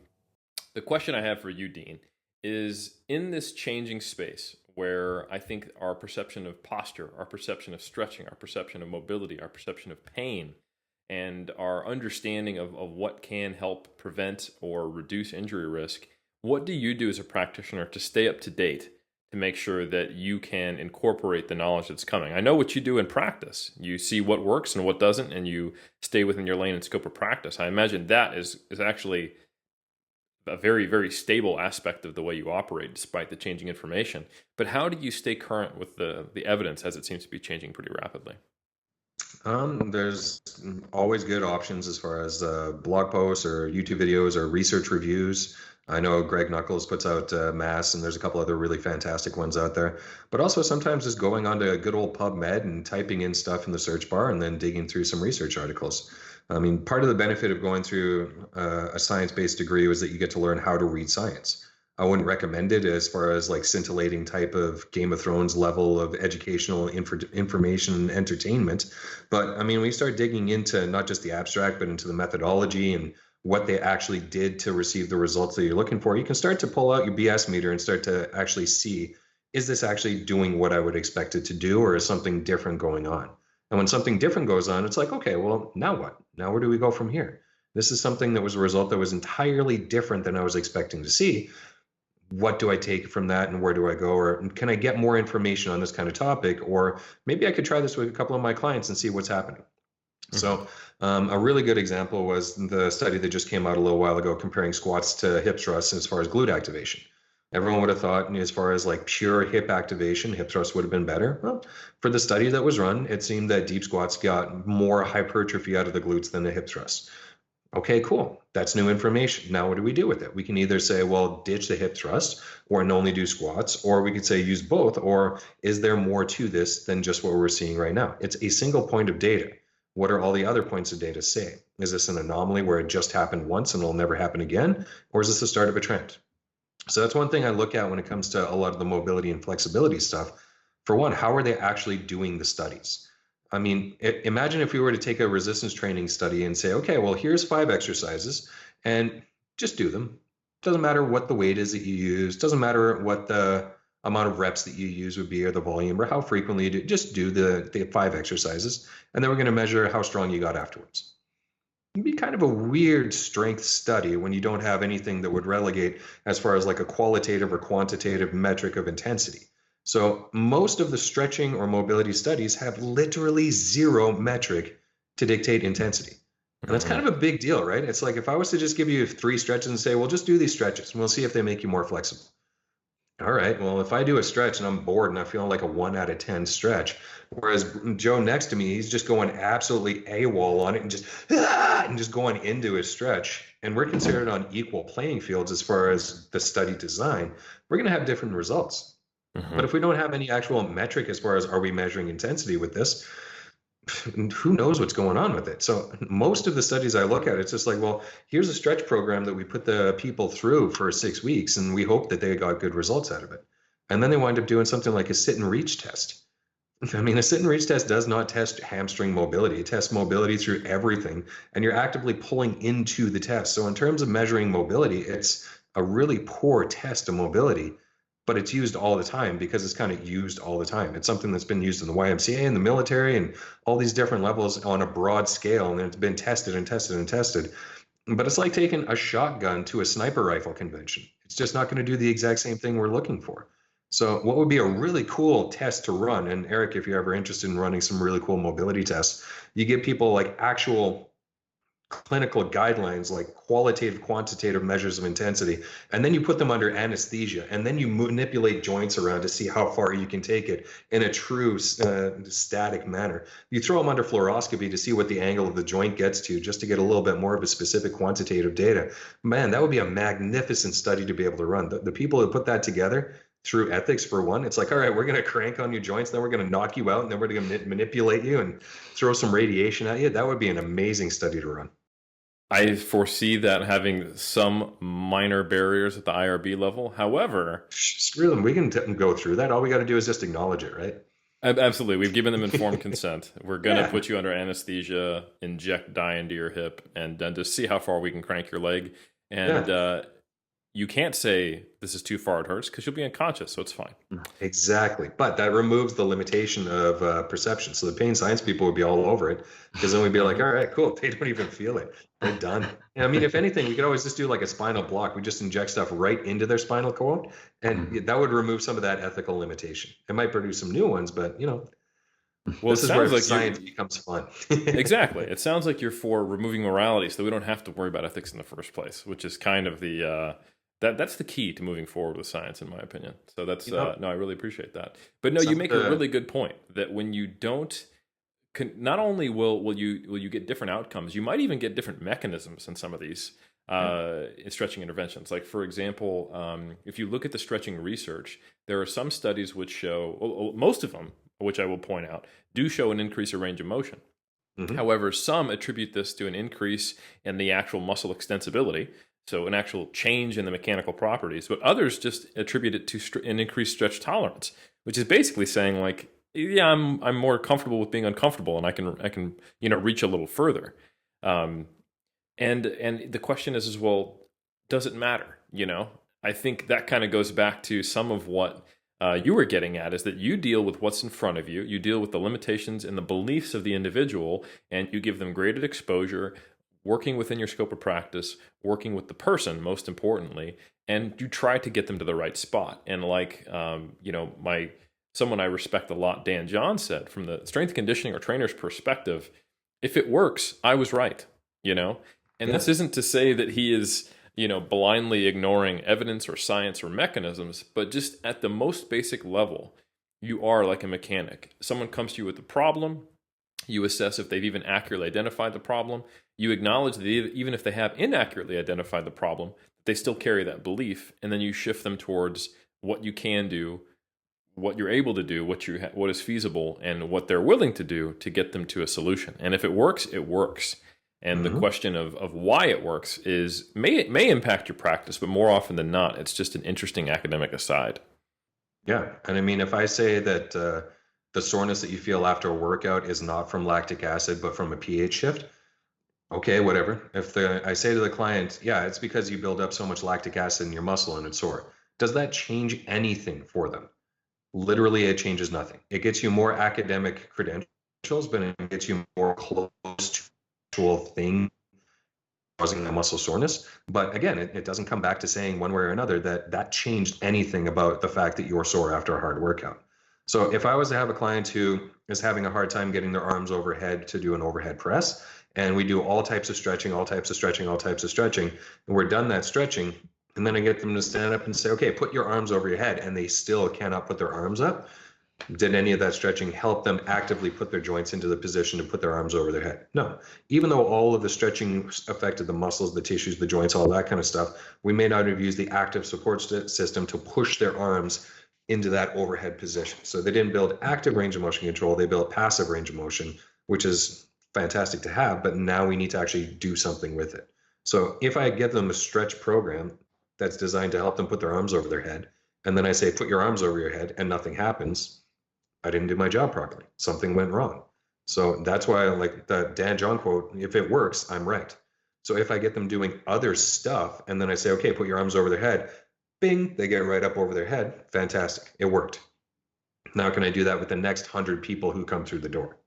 question I have for you, Dean, is in this changing space where I think our perception of posture, our perception of stretching, our perception of mobility, our perception of pain, and our understanding of what can help prevent or reduce injury risk, what do you do as a practitioner to stay up to date to make sure that you can incorporate the knowledge that's coming? I know what you do in practice. You see what works and what doesn't, and you stay within your lane and scope of practice. I imagine that is actually a very, very stable aspect of the way you operate despite the changing information. But how do you stay current with the evidence as it seems to be changing pretty rapidly? There's always good options as far as blog posts or YouTube videos or research reviews. I know Greg Knuckles puts out Mass, and there's a couple other really fantastic ones out there. But also sometimes just going onto a good old PubMed and typing in stuff in the search bar and then digging through some research articles. I mean, part of the benefit of going through a science-based degree was that you get to learn how to read science. I wouldn't recommend it as far as like scintillating type of Game of Thrones level of educational information and entertainment. But I mean, when you start digging into not just the abstract, but into the methodology and what they actually did to receive the results that you're looking for, you can start to pull out your BS meter and start to actually see is this actually doing what I would expect it to do, or is something different going on? And when something different goes on, it's like, okay, well, now what? Now where do we go from here? This is something that was a result that was entirely different than I was expecting to see. What do I take from that and where do I go? Or can I get more information on this kind of topic? Or maybe I could try this with a couple of my clients and see what's happening. So, a really good example was the study that just came out a little while ago comparing squats to hip thrusts as far as glute activation. Everyone would have thought, as far as like pure hip activation, hip thrust would have been better. Well, for the study that was run, it seemed that deep squats got more hypertrophy out of the glutes than the hip thrust. Okay, cool. That's new information. Now, what do we do with it? We can either say, well, ditch the hip thrust or only do squats, or we could say use both, or is there more to this than just what we're seeing right now? It's a single point of data. What are all the other points of data saying? Is this an anomaly where it just happened once and it'll never happen again? Or is this the start of a trend? So that's one thing I look at when it comes to a lot of the mobility and flexibility stuff. For one, how are they actually doing the studies? I mean, imagine if we were to take a resistance training study and say, okay, well, here's 5 exercises and just do them. Doesn't matter what the weight is that you use, doesn't matter what the amount of reps that you use would be or the volume or how frequently you do, just do the 5 exercises. And then we're going to measure how strong you got afterwards. It'd be kind of a weird strength study when you don't have anything that would relegate as far as like a qualitative or quantitative metric of intensity. So most of the stretching or mobility studies have literally zero metric to dictate intensity. And that's kind of a big deal, right? It's like if I was to just give you 3 stretches and say, well, just do these stretches and we'll see if they make you more flexible. All right, well, if I do a stretch and I'm bored and I feel like a 1 out of 10 stretch, whereas Joe next to me, he's just going absolutely AWOL on it and just going into his stretch. And we're considered on equal playing fields as far as the study design. We're going to have different results. But if we don't have any actual metric as far as are we measuring intensity with this, who knows what's going on with it? So most of the studies I look at, it's just like, well, here's a stretch program that we put the people through for 6 weeks, and we hope that they got good results out of it. And then they wind up doing something like a sit and reach test. I mean, a sit and reach test does not test hamstring mobility. It tests mobility through everything, and you're actively pulling into the test. So in terms of measuring mobility, it's a really poor test of mobility, but it's used all the time because it's kind of used all the time. It's something that's been used in the YMCA and the military and all these different levels on a broad scale, and it's been tested and tested and tested. But it's like taking a shotgun to a sniper rifle convention. It's just not going to do the exact same thing we're looking for. So what would be a really cool test to run, and Eric, if you're ever interested in running some really cool mobility tests, you give people like actual clinical guidelines, like qualitative, quantitative measures of intensity, and then you put them under anesthesia, and then you manipulate joints around to see how far you can take it in a true static manner. You throw them under fluoroscopy to see what the angle of the joint gets to, just to get a little bit more of a specific quantitative data. Man, that would be a magnificent study to be able to run. The people who put that together through ethics, for one, it's like, all right, we're going to crank on your joints, then we're going to knock you out, and then we're going to manipulate you and throw some radiation at you. That would be an amazing study to run. I foresee that having some minor barriers at the IRB level. However, screw them. We can go through that. All we got to do is just acknowledge it, right? Absolutely. We've given them informed consent. We're going to put you under anesthesia, inject dye into your hip, and then just see how far we can crank your leg. And you can't say this is too far, it hurts, because you'll be unconscious, so it's fine. Exactly. But that removes the limitation of perception. So the pain science people would be all over it, because then we'd be like, all right, cool. They don't even feel it. They're done. And I mean, if anything, we could always just do like a spinal block. We just inject stuff right into their spinal cord, and that would remove some of that ethical limitation. It might produce some new ones, but well, this is where like science becomes fun. Exactly. It sounds like you're for removing morality so we don't have to worry about ethics in the first place, which is kind of the that's the key to moving forward with science, in my opinion. So that's no, I really appreciate that. But no, you make a really good point that when you don't, not only will you get different outcomes, you might even get different mechanisms in some of these stretching interventions. Like, for example, if you look at the stretching research, there are some studies which show, most of them, which I will point out, do show an increase in range of motion. However, some attribute this to an increase in the actual muscle extensibility, so an actual change in the mechanical properties, but others just attribute it to an increased stretch tolerance, which is basically saying like, yeah, I'm more comfortable with being uncomfortable, and I can reach a little further. And the question is well, does it matter? I think that kind of goes back to some of what you were getting at is that you deal with what's in front of you. You deal with the limitations and the beliefs of the individual, and you give them graded exposure, working within your scope of practice, working with the person, most importantly, and you try to get them to the right spot. And like, someone I respect a lot, Dan John, said, from the strength conditioning or trainer's perspective, if it works, I was right, And this isn't to say that he is, blindly ignoring evidence or science or mechanisms, but just at the most basic level, you are like a mechanic. Someone comes to you with a problem, you assess if they've even accurately identified the problem. You acknowledge that even if they have inaccurately identified the problem, they still carry that belief, and then you shift them towards what you can do, what you're able to do, what is feasible, and what they're willing to do to get them to a solution. And if it works, it works. And the question of why it works may impact your practice, but more often than not, it's just an interesting academic aside. Yeah. And I mean, if I say that the soreness that you feel after a workout is not from lactic acid, but from a pH shift, okay, whatever. If I say to the client, yeah, it's because you build up so much lactic acid in your muscle and it's sore, does that change anything for them? Literally, it changes nothing. It gets you more academic credentials, but it gets you more close to actual thing causing the muscle soreness. But again, it doesn't come back to saying one way or another that changed anything about the fact that you're sore after a hard workout. So if I was to have a client who is having a hard time getting their arms overhead to do an overhead press, and we do all types of stretching, all types of stretching, all types of stretching, and we're done that stretching, and then I get them to stand up and say, okay, put your arms over your head, and they still cannot put their arms up. Did any of that stretching help them actively put their joints into the position to put their arms over their head? No. Even though all of the stretching affected the muscles, the tissues, the joints, all that kind of stuff, we may not have used the active support system to push their arms into that overhead position. So they didn't build active range of motion control, they built passive range of motion, which is fantastic to have, but now we need to actually do something with it. So if I give them a stretch program that's designed to help them put their arms over their head, and then I say, put your arms over your head, and nothing happens, I didn't do my job properly. Something went wrong. So that's why I like the Dan John quote, if it works, I'm right. So if I get them doing other stuff, and then I say, okay, put your arms over their head, bing, they get right up over their head. Fantastic. It worked. Now can I do that with the next 100 people who come through the door?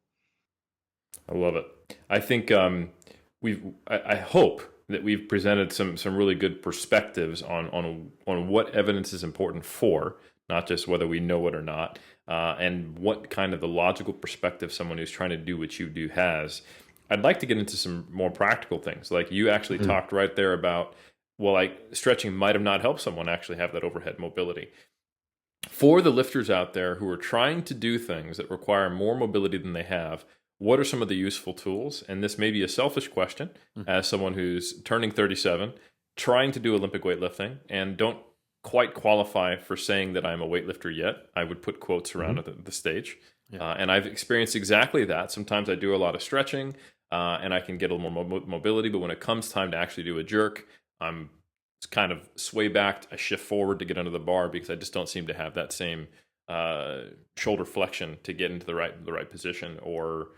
I love it. I think I hope that we've presented some really good perspectives on what evidence is important for, not just whether we know it or not, and what kind of the logical perspective someone who's trying to do what you do has. I'd like to get into some more practical things. Like you actually talked right there about, well, like stretching might have not helped someone actually have that overhead mobility. For the lifters out there who are trying to do things that require more mobility than they have, what are some of the useful tools? And this may be a selfish question as someone who's turning 37, trying to do Olympic weightlifting, and don't quite qualify for saying that I'm a weightlifter yet. I would put quotes around at the stage. Yeah. And I've experienced exactly that. Sometimes I do a lot of stretching and I can get a little more mobility, but when it comes time to actually do a jerk, I'm kind of sway back. I shift forward to get under the bar because I just don't seem to have that same shoulder flexion to get into the right position or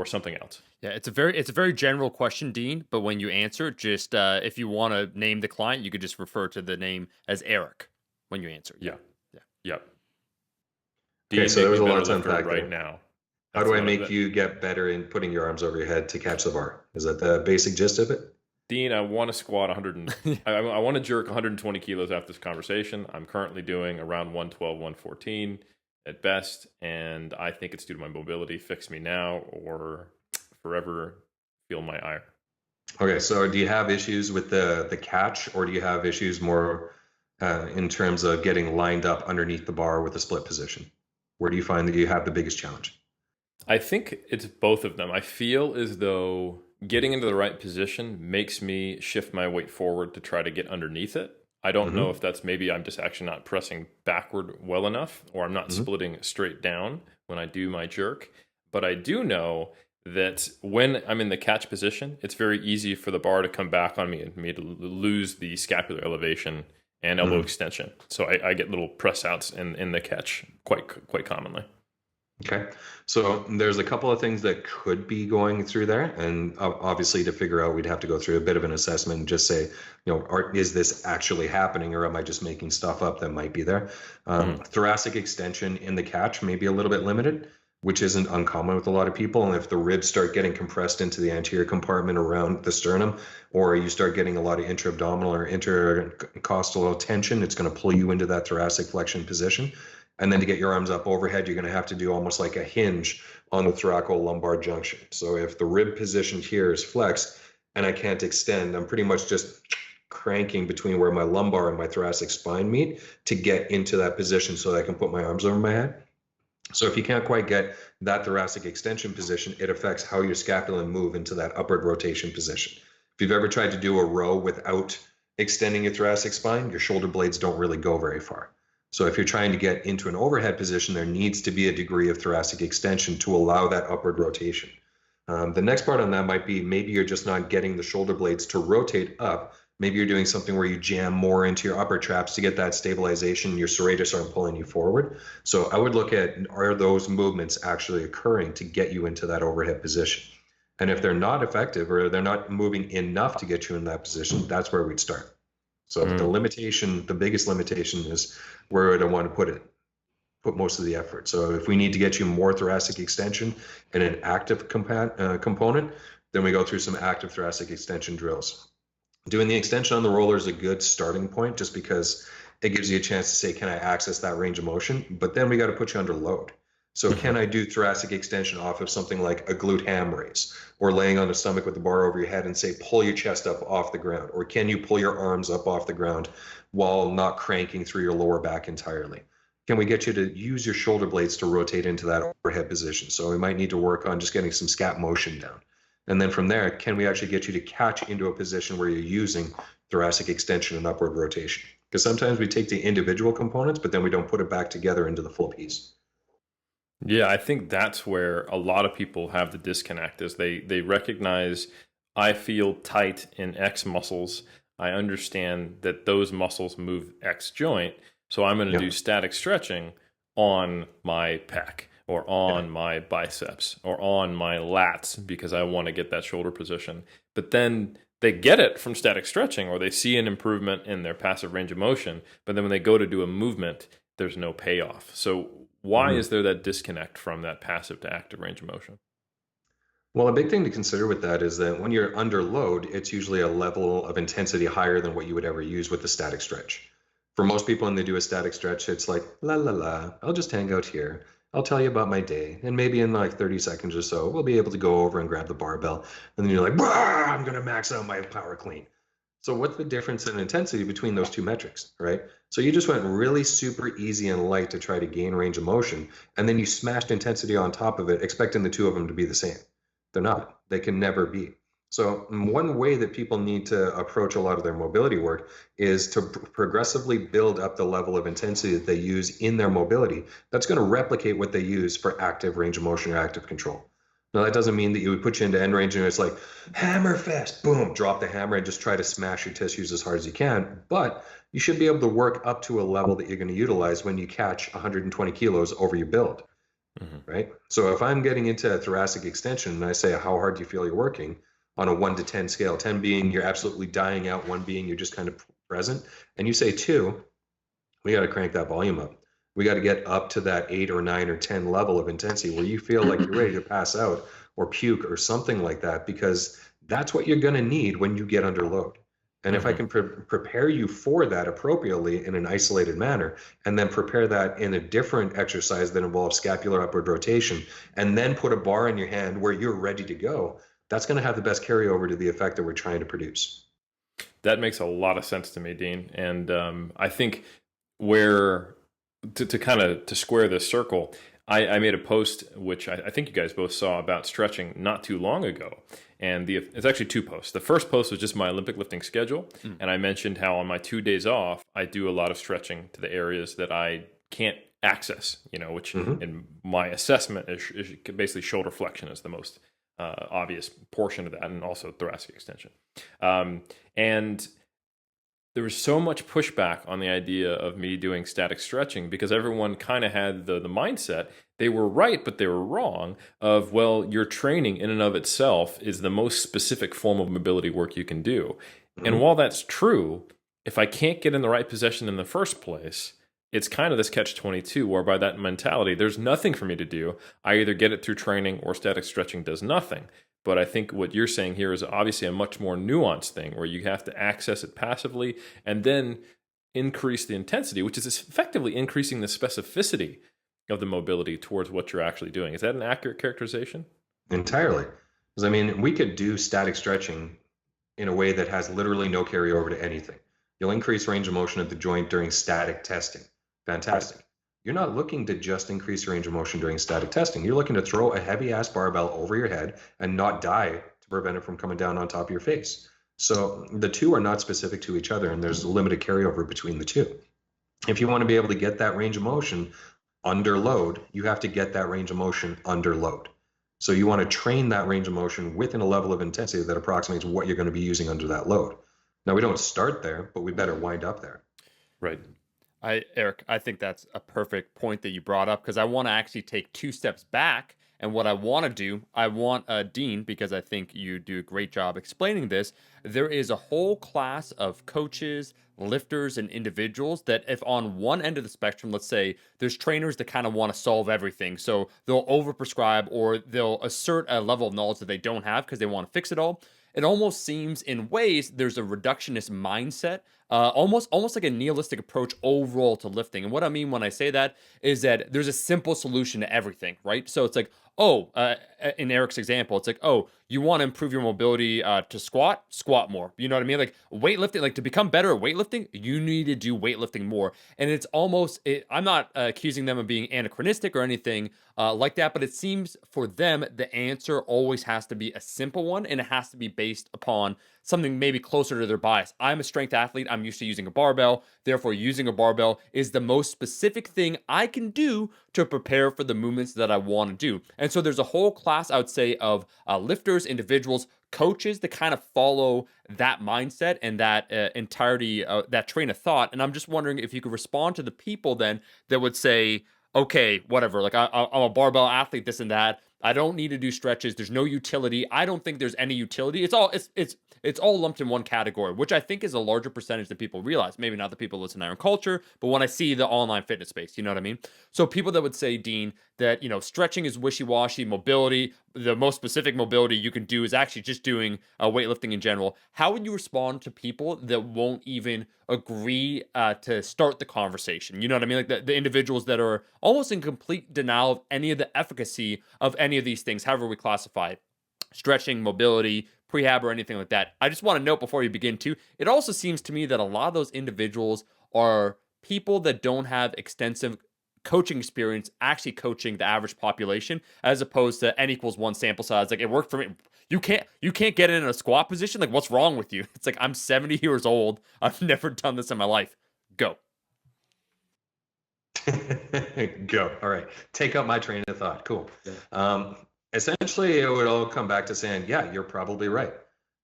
something else. Yeah, it's a very general question, Dean. But when you answer, just if you want to name the client, you could just refer to the name as Eric when you answer. Yeah. Yep. Okay, so there was a lot to unpack right now. How do I make you get better in putting your arms over your head to catch the bar? Is that the basic gist of it? Dean, I want to squat 100. I want to jerk 120 kilos after this conversation. I'm currently doing around 112, 114 at best, and I think it's due to my mobility. Fix me now or forever feel my ire. Okay, so do you have issues with the catch, or do you have issues more in terms of getting lined up underneath the bar with a split position? Where do you find that you have the biggest challenge? I think it's both of them. I feel as though getting into the right position makes me shift my weight forward to try to get underneath it. I don't know if that's maybe I'm just actually not pressing backward well enough, or I'm not splitting straight down when I do my jerk. But I do know that when I'm in the catch position, it's very easy for the bar to come back on me and me to lose the scapular elevation and elbow extension. So I get little press outs in the catch quite commonly. Okay. So there's a couple of things that could be going through there. And obviously, to figure out, we'd have to go through a bit of an assessment and just say, is this actually happening, or am I just making stuff up that might be there? Mhm. Thoracic extension in the catch may be a little bit limited, which isn't uncommon with a lot of people. And if the ribs start getting compressed into the anterior compartment around the sternum, or you start getting a lot of intra-abdominal or intercostal tension, it's going to pull you into that thoracic flexion position. And then to get your arms up overhead, you're going to have to do almost like a hinge on the thoracolumbar junction. So if the rib position here is flexed and I can't extend, I'm pretty much just cranking between where my lumbar and my thoracic spine meet to get into that position so that I can put my arms over my head. So if you can't quite get that thoracic extension position, it affects how your scapula move into that upward rotation position. If you've ever tried to do a row without extending your thoracic spine, your shoulder blades don't really go very far. So if you're trying to get into an overhead position, there needs to be a degree of thoracic extension to allow that upward rotation. The next part on that might be maybe you're just not getting the shoulder blades to rotate up. Maybe you're doing something where you jam more into your upper traps to get that stabilization. Your serratus aren't pulling you forward. So I would look at, are those movements actually occurring to get you into that overhead position? And if they're not effective or they're not moving enough to get you in that position, that's where we'd start. So the Mhm. limitation, the biggest limitation is where would I want to put it? Put most of the effort. So if we need to get you more thoracic extension in an active component, then we go through some active thoracic extension drills. Doing the extension on the roller is a good starting point just because it gives you a chance to say, can I access that range of motion? But then we got to put you under load. So can I do thoracic extension off of something like a glute ham raise or laying on the stomach with the bar over your head and say, pull your chest up off the ground? Or can you pull your arms up off the ground while not cranking through your lower back entirely? Can we get you to use your shoulder blades to rotate into that overhead position? So we might need to work on just getting some scap motion down. And then from there, can we actually get you to catch into a position where you're using thoracic extension and upward rotation? Because sometimes we take the individual components, but then we don't put it back together into the full piece. Yeah, I think that's where a lot of people have the disconnect is they recognize I feel tight in X muscles. I understand that those muscles move X joint, so I'm going to do Yep. static stretching on my pec or Yeah. on my biceps or on my lats because I want to get that shoulder position. But then they get it from static stretching or they see an improvement in their passive range of motion, but then when they go to do a movement, there's no payoff. So why Mhm. is there that disconnect from that passive to active range of motion? Well, a big thing to consider with that is that when you're under load, it's usually a level of intensity higher than what you would ever use with the static stretch. For most people, when they do a static stretch, it's like, la la la, I'll just hang out here. I'll tell you about my day. And maybe in like 30 seconds or so, we'll be able to go over and grab the barbell. And then you're like, I'm going to max out my power clean. So what's the difference in intensity between those two metrics, right? So you just went really super easy and light to try to gain range of motion, and then you smashed intensity on top of it, expecting the two of them to be the same. They're not. They can never be. So one way that people need to approach a lot of their mobility work is to progressively build up the level of intensity that they use in their mobility. That's going to replicate what they use for active range of motion or active control. Now, that doesn't mean that you would put you into end range and it's like hammer fest, boom, drop the hammer and just try to smash your tissues as hard as you can. But you should be able to work up to a level that you're going to utilize when you catch 120 kilos over your build, Hmm. right? So if I'm getting into thoracic extension and I say, how hard do you feel you're working on a 1 to 10 scale, 10 being you're absolutely dying out, one being you're just kind of present, and you say two, we got to crank that volume up. We got to get up to that 8 or 9 or 10 level of intensity where you feel like you're ready to pass out or puke or something like that, because that's what you're going to need when you get under load. And if I Hmm. can prepare you for that appropriately in an isolated manner, and then prepare that in a different exercise that involves scapular upward rotation, and then put a bar in your hand where you're ready to go, that's going to have the best carryover to the effect that we're trying to produce. That makes a lot of sense to me, Dean. And I think where to kind of to square this circle, I made a post which I think you guys both saw about stretching not too long ago. And it's actually two posts. The first post was just my Olympic lifting schedule, Mm. and I mentioned how on my 2 days off I do a lot of stretching to the areas that I can't access. Which Hmm. in my assessment is basically shoulder flexion is the most obvious portion of that, and also thoracic extension. And there was so much pushback on the idea of me doing static stretching because everyone kind of had the mindset they were right, but they were wrong of, well, your training in and of itself is the most specific form of mobility work you can do. And Mhm. while that's true, if I can't get in the right position in the first place, it's kind of this catch-22 where by that mentality, there's nothing for me to do. I either get it through training or static stretching does nothing. But I think what you're saying here is obviously a much more nuanced thing where you have to access it passively and then increase the intensity, which is effectively increasing the specificity of the mobility towards what you're actually doing. Is that an accurate characterization? Entirely. Because I mean, we could do static stretching in a way that has literally no carryover to anything. You'll increase range of motion at the joint during static testing. Right. Fantastic. You're not looking to just increase your range of motion during static testing. You're looking to throw a heavy ass barbell over your head and not die to prevent it from coming down on top of your face. So the two are not specific to each other, and there's a limited carryover between the two. If you want to be able to get that range of motion under load, you have to get that range of motion under load. So you want to train that range of motion within a level of intensity that approximates what you're going to be using under that load. Now, we don't start there, but we better wind up there. Right. Eric, I think that's a perfect point that you brought up because I want to actually take two steps back. And what I want to do, I want Dean, because I think you do a great job explaining this. There is a whole class of coaches, lifters, and individuals that, if on one end of the spectrum, let's say there's trainers that kind of want to solve everything. So they'll overprescribe or they'll assert a level of knowledge that they don't have because they want to fix it all. It almost seems in ways there's a reductionist mindset, almost like a nihilistic approach overall to lifting. And what I mean when I say that is that there's a simple solution to everything, right? So it's like, oh, in Eric's example, it's like, oh, you want to improve your mobility to squat more. You know what I mean? Like weightlifting, like to become better at weightlifting, you need to do weightlifting more. And it's almost, I'm not accusing them of being anachronistic or anything like that, but it seems for them, the answer always has to be a simple one and it has to be based upon something maybe closer to their bias. I'm a strength athlete. I'm used to using a barbell. Therefore, using a barbell is the most specific thing I can do to prepare for the movements that I want to do. And so there's a whole class, I would say, of lifters, individuals, coaches that kind of follow that mindset and that entirety, that train of thought. And I'm just wondering if you could respond to the people then that would say, okay, whatever, like I'm a barbell athlete, this and that. I don't need to do stretches. There's no utility. I don't think there's any utility. It's all lumped in one category, which I think is a larger percentage than people realize. Maybe not the people who listen to Iron Culture, but when I see the online fitness space, you know what I mean? So people that would say, Dean, that stretching is wishy-washy, mobility, the most specific mobility you can do is actually just doing weightlifting in general. How would you respond to people that won't even agree to start the conversation? You know what I mean? Like the individuals that are almost in complete denial of any of the efficacy of any of these things, however we classify it. Stretching, mobility, prehab, or anything like that. I just want to note before you begin too, it also seems to me that a lot of those individuals are people that don't have extensive coaching experience actually coaching the average population as opposed to n equals one sample size. Like it worked for me. You can't get in a squat position. Like what's wrong with you? It's like I'm 70 years old. I've never done this in my life. Go. Go. All right. Take up my train of thought. Cool. Essentially, it would all come back to saying, yeah, you're probably right.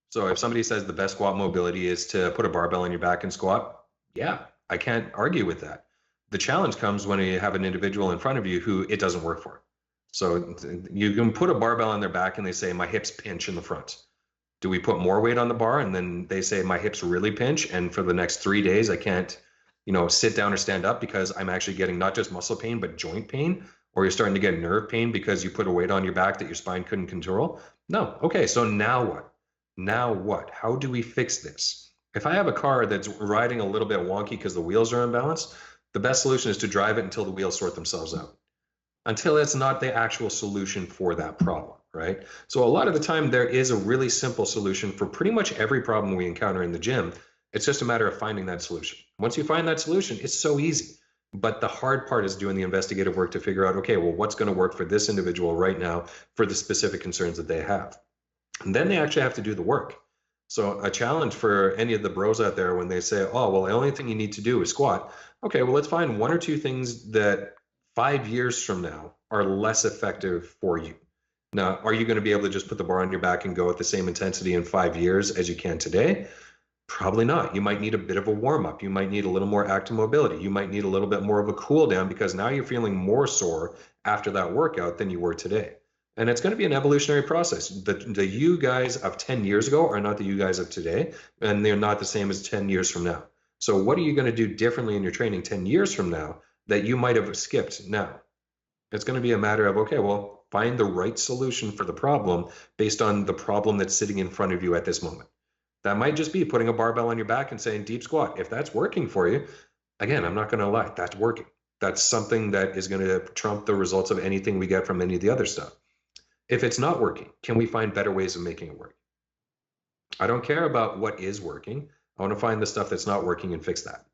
So if somebody says the best squat mobility is to put a barbell on your back and squat, yeah, I can't argue with that. The challenge comes when you have an individual in front of you who it doesn't work for. So you can put a barbell on their back and they say, my hips pinch in the front. Do we put more weight on the bar? And then they say, my hips really pinch. And for the next 3 days, I can't, sit down or stand up because I'm actually getting not just muscle pain, but joint pain. Or you're starting to get nerve pain because you put a weight on your back that your spine couldn't control. No. Okay. So now what? Now what? How do we fix this? If I have a car that's riding a little bit wonky because the wheels are imbalanced, the best solution is to drive it until the wheels sort themselves out, until it's not the actual solution for that problem, right? So a lot of the time, there is a really simple solution for pretty much every problem we encounter in the gym. It's just a matter of finding that solution. Once you find that solution, it's so easy. But the hard part is doing the investigative work to figure out, okay, well, what's going to work for this individual right now for the specific concerns that they have? And then they actually have to do the work. So a challenge for any of the bros out there when they say, oh, well, the only thing you need to do is squat. Okay, well, let's find one or two things that 5 years from now are less effective for you. Now, are you going to be able to just put the bar on your back and go at the same intensity in 5 years as you can today? Probably not. You might need a bit of a warm up. You might need a little more active mobility. You might need a little bit more of a cool down because now you're feeling more sore after that workout than you were today. And it's going to be an evolutionary process. The you guys of 10 years ago are not the you guys of today, and they're not the same as 10 years from now. So, what are you going to do differently in your training 10 years from now that you might have skipped now? It's going to be a matter of, okay, well, find the right solution for the problem based on the problem that's sitting in front of you at this moment. That might just be putting a barbell on your back and saying deep squat. If that's working for you, again, I'm not going to lie, that's working. That's something that is going to trump the results of anything we get from any of the other stuff. If it's not working, can we find better ways of making it work? I don't care about what is working. I want to find the stuff that's not working and fix that.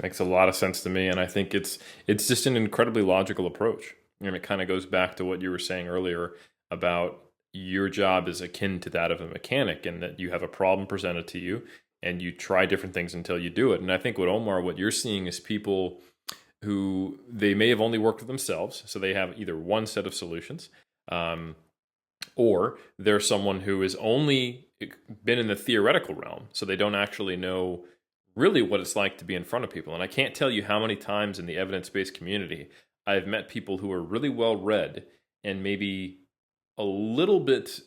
Makes a lot of sense to me, and I think it's just an incredibly logical approach. And it kind of goes back to what you were saying earlier about your job is akin to that of a mechanic, and that you have a problem presented to you and you try different things until you do it. And I think what you're seeing is people who they may have only worked with themselves, so they have either one set of solutions, or they're someone who has only been in the theoretical realm, so they don't actually know really what it's like to be in front of people. And I can't tell you how many times in the evidence-based community I've met people who are really well read and maybe a little bit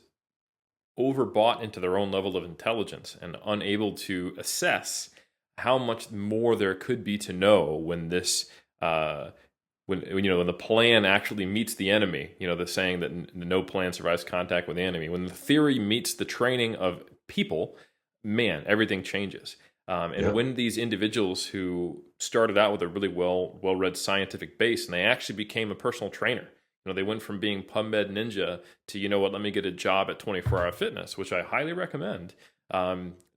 overbought into their own level of intelligence and unable to assess how much more there could be to know when this when the plan actually meets the enemy. The saying that no plan survives contact with the enemy. When the theory meets the training of people, man, everything changes. When these individuals who started out with a really well-read scientific base, and they actually became a personal trainer, they went from being PubMed Ninja to, let me get a job at 24 Hour Fitness, which I highly recommend.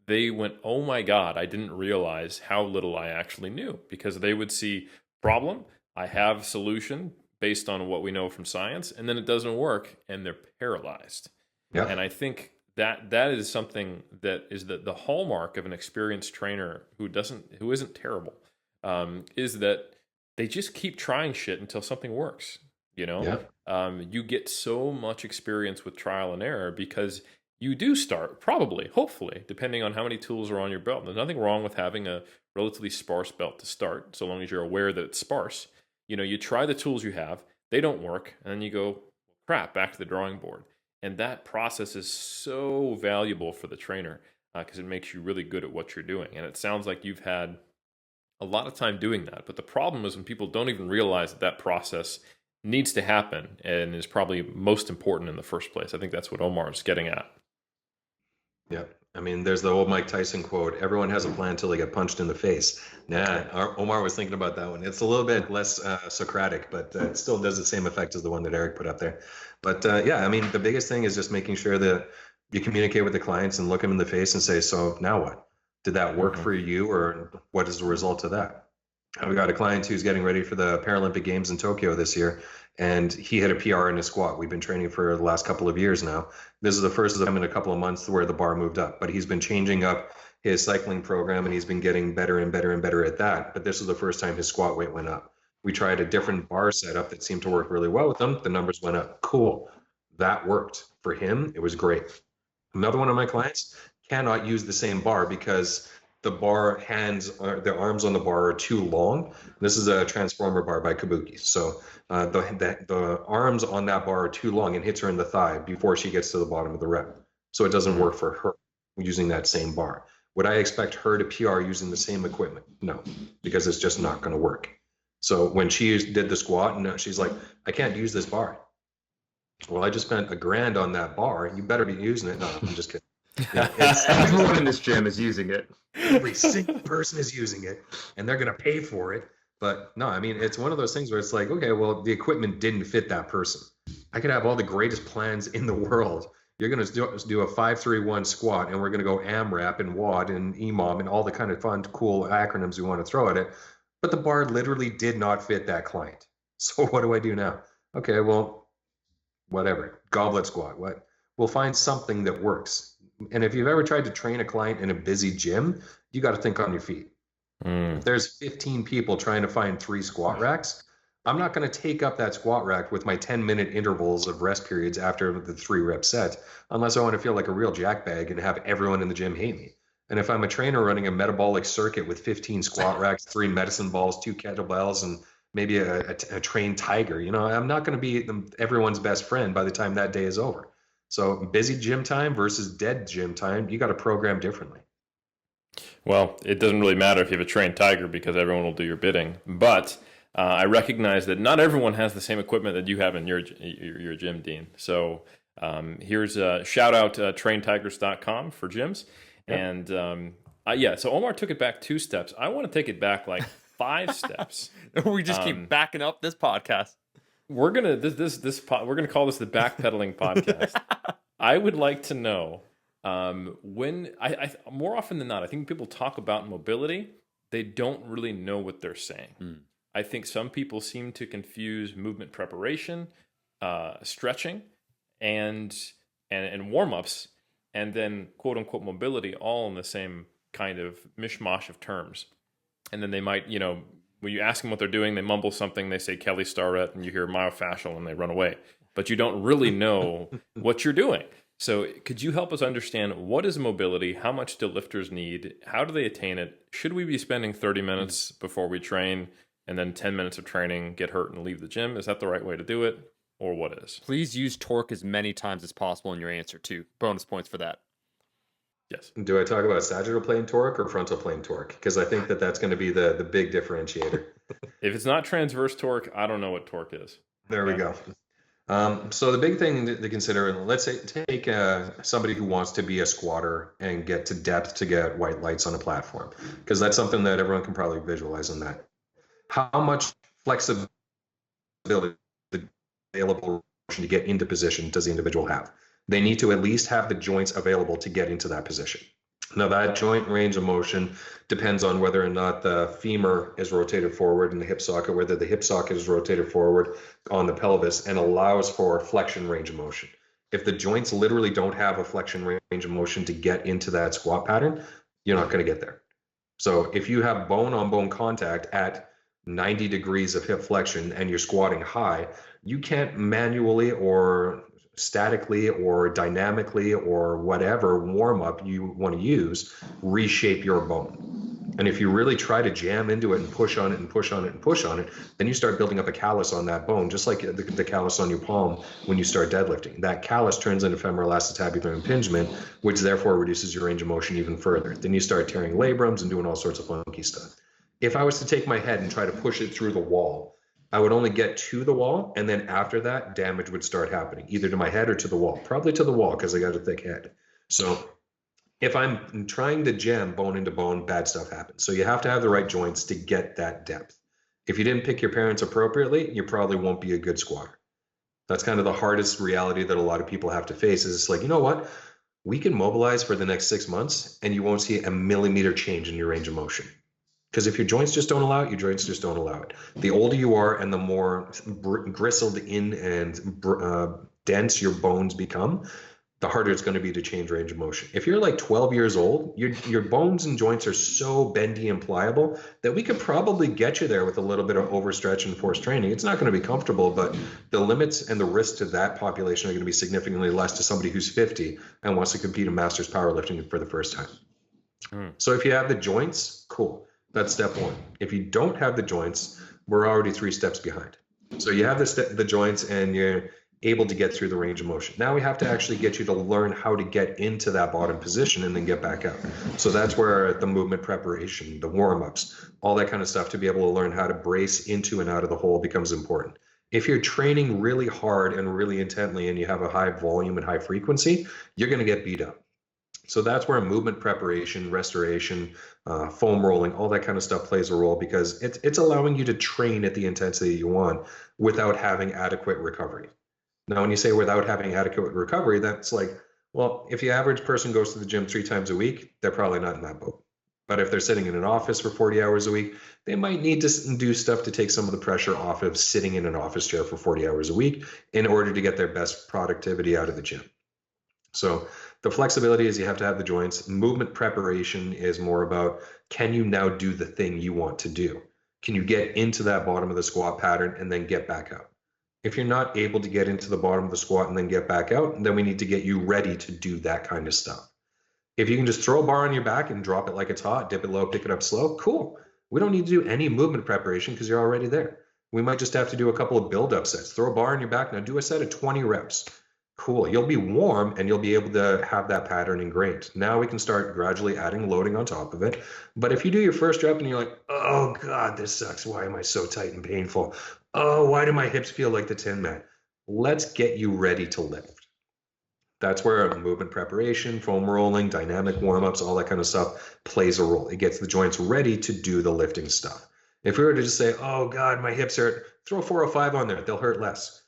They went, oh my God, I didn't realize how little I actually knew, because they would see problem, I have solution based on what we know from science, and then it doesn't work and they're paralyzed. Yeah. And I think that is something that is the hallmark of an experienced trainer who isn't terrible, is that they just keep trying shit until something works. You get so much experience with trial and error because you do start, probably, hopefully, depending on how many tools are on your belt. There's nothing wrong with having a relatively sparse belt to start, so long as you're aware that it's sparse. You try the tools you have, they don't work, and then you go, crap, back to the drawing board. And that process is so valuable for the trainer because it makes you really good at what you're doing. And it sounds like you've had a lot of time doing that. But the problem is when people don't even realize that process needs to happen and is probably most important in the first place. I think that's what Omar is getting at. Yeah. I mean, there's the old Mike Tyson quote, everyone has a plan until they get punched in the face. Omar was thinking about that one. It's a little bit less Socratic, but it still does the same effect as the one that Eric put up there. But I mean, the biggest thing is just making sure that you communicate with the clients and look them in the face and say, so now what? Did that work for you, or what is the result of that? We got a client who's getting ready for the Paralympic Games in Tokyo this year, and he hit a PR in his squat. We've been training for the last couple of years now. This is the first time in a couple of months where the bar moved up, but he's been changing up his cycling program and he's been getting better and better and better at that. But this is the first time his squat weight went up. We tried a different bar setup that seemed to work really well with him. The numbers went up. Cool. That worked for him. It was great. Another one of my clients cannot use the same bar because the arms on the bar are too long. This is a transformer bar by Kabuki. So the arms on that bar are too long and hits her in the thigh before she gets to the bottom of the rep. So it doesn't work for her using that same bar. Would I expect her to PR using the same equipment? No, because it's just not going to work. So when she did the squat, and she's like, I can't use this bar. Well, I just spent $1,000 on that bar. You better be using it. No, I'm just kidding. Everyone in this gym is using it. Every single person is using it, and they're going to pay for it. But no, I mean, it's one of those things where it's like, okay, well, the equipment didn't fit that person. I could have all the greatest plans in the world. You're going to do a 5-3-1 squat, and we're going to go AMRAP and WOD and EMOM and all the kind of fun, cool acronyms we want to throw at it. But the bar literally did not fit that client. So what do I do now? Okay, well, whatever. Goblet squat. What? We'll find something that works. And if you've ever tried to train a client in a busy gym, you got to think on your feet. If there's 15 people trying to find 3 squat racks, I'm not going to take up that squat rack with my 10-minute intervals of rest periods after the 3 rep set unless I want to feel like a real jackbag and have everyone in the gym hate me. And if I'm a trainer running a metabolic circuit with 15 squat racks, 3 medicine balls, 2 kettlebells, and maybe a trained tiger, I'm not going to be everyone's best friend by the time that day is over. So busy gym time versus dead gym time, you got to program differently. Well, it doesn't really matter if you have a trained tiger because everyone will do your bidding. But I recognize that not everyone has the same equipment that you have in your gym, Dean. So here's a shout out traintigers.com for gyms. Yep. And so Omar took it back 2 steps. I want to take it back like 5 steps. We just keep backing up this podcast. We're gonna we're gonna call this the backpedaling podcast. I would like to know when I more often than not, I think people talk about mobility, they don't really know what they're saying. I think some people seem to confuse movement preparation, stretching, and warm-ups, and then quote unquote mobility, all in the same kind of mishmash of terms. And then they might, when you ask them what they're doing, they mumble something, they say Kelly Starrett, and you hear myofascial and they run away. But you don't really know what you're doing. So could you help us understand what is mobility? How much do lifters need? How do they attain it? Should we be spending 30 minutes before we train and then 10 minutes of training, get hurt and leave the gym? Is that the right way to do it? Or what is? Please use torque as many times as possible in your answer too. Bonus points for that. Yes. Do I talk about sagittal plane torque or frontal plane torque? Because I think that's going to be the big differentiator. If it's not transverse torque, I don't know what torque is. There we go. So the big thing to consider, let's say take somebody who wants to be a squatter and get to depth to get white lights on a platform, because that's something that everyone can probably visualize on that. How much flexibility available to get into position does the individual have? They need to at least have the joints available to get into that position. Now that joint range of motion depends on whether or not the femur is rotated forward in the hip socket, whether the hip socket is rotated forward on the pelvis and allows for flexion range of motion. If the joints literally don't have a flexion range of motion to get into that squat pattern, you're not going to get there. So if you have bone on bone contact at 90 degrees of hip flexion and you're squatting high, you can't manually or statically or dynamically or whatever warm up you want to use reshape your bone. And if you really try to jam into it and push on it and push on it and push on it, then you start building up a callus on that bone, just like the callus on your palm when you start deadlifting. That callus turns into femoral acetabular impingement, which therefore reduces your range of motion even further. Then you start tearing labrums and doing all sorts of funky stuff. If I was to take my head and try to push it through the wall, I would only get to the wall, and then after that, damage would start happening, either to my head or to the wall. Probably to the wall because I got a thick head. So if I'm trying to jam bone into bone, bad stuff happens. So you have to have the right joints to get that depth. If you didn't pick your parents appropriately, you probably won't be a good squatter. That's kind of the hardest reality that a lot of people have to face is it's like, you know what? We can mobilize for the next 6 months, and you won't see a millimeter change in your range of motion. Because if your joints just don't allow it, your joints just don't allow it. The older you are and the more gristled in and dense your bones become, the harder it's going to be to change range of motion. If you're like 12 years old, your bones and joints are so bendy and pliable that we could probably get you there with a little bit of overstretch and forced training. It's not going to be comfortable, but the limits and the risks to that population are going to be significantly less to somebody who's 50 and wants to compete in masters powerlifting for the first time. So if you have the joints, cool. That's step one. If you don't have the joints, we're already 3 steps behind. So you have the joints and you're able to get through the range of motion. Now we have to actually get you to learn how to get into that bottom position and then get back out. So that's where the movement preparation, the warm-ups, all that kind of stuff to be able to learn how to brace into and out of the hole becomes important. If you're training really hard and really intently and you have a high volume and high frequency, you're going to get beat up. So that's where movement preparation, restoration, foam rolling, all that kind of stuff plays a role because it's allowing you to train at the intensity you want without having adequate recovery. Now, when you say without having adequate recovery, that's like, well, if the average person goes to the gym 3 times a week, they're probably not in that boat. But if they're sitting in an office for 40 hours a week, they might need to do stuff to take some of the pressure off of sitting in an office chair for 40 hours a week in order to get their best productivity out of the gym. So the flexibility is you have to have the joints. Movement preparation is more about, can you now do the thing you want to do? Can you get into that bottom of the squat pattern and then get back out? If you're not able to get into the bottom of the squat and then get back out, then we need to get you ready to do that kind of stuff. If you can just throw a bar on your back and drop it like it's hot, dip it low, pick it up slow, cool. We don't need to do any movement preparation because you're already there. We might just have to do a couple of build-up sets. Throw a bar on your back, now do a set of 20 reps. Cool. You'll be warm and you'll be able to have that pattern ingrained. Now we can start gradually adding loading on top of it. But if you do your first rep and you're like, oh God, this sucks. Why am I so tight and painful? Oh, why do my hips feel like the Tin Man? Let's get you ready to lift. That's where movement preparation, foam rolling, dynamic warm-ups, all that kind of stuff plays a role. It gets the joints ready to do the lifting stuff. If we were to just say, oh God, my hips hurt, throw 405 on there, they'll hurt less.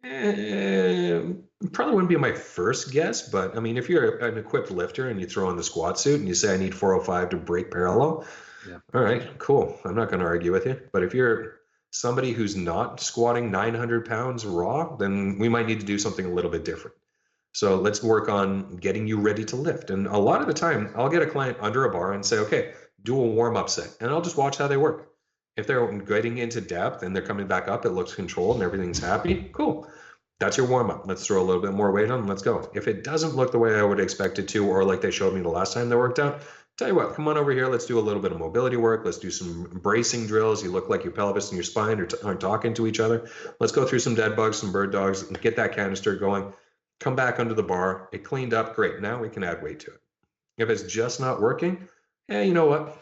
Probably wouldn't be my first guess, but I mean, if you're an equipped lifter and you throw on the squat suit and you say, I need 405 to break parallel, yeah. All right, cool. I'm not going to argue with you. But if you're somebody who's not squatting 900 pounds raw, then we might need to do something a little bit different. So let's work on getting you ready to lift. And a lot of the time, I'll get a client under a bar and say, okay, do a warm-up set. And I'll just watch how they work. If they're getting into depth and they're coming back up, it looks controlled and everything's happy, cool. That's your warm-up. Let's throw a little bit more weight on, let's go. If it doesn't look the way I would expect it to, or like they showed me the last time they worked out, tell you what, come on over here, let's do a little bit of mobility work, let's do some bracing drills. You look like your pelvis and your spine aren't talking to each other. Let's go through some dead bugs, some bird dogs, and get that canister going. Come back under the bar, it cleaned up, great. Now we can add weight to it. If it's just not working, hey, you know what?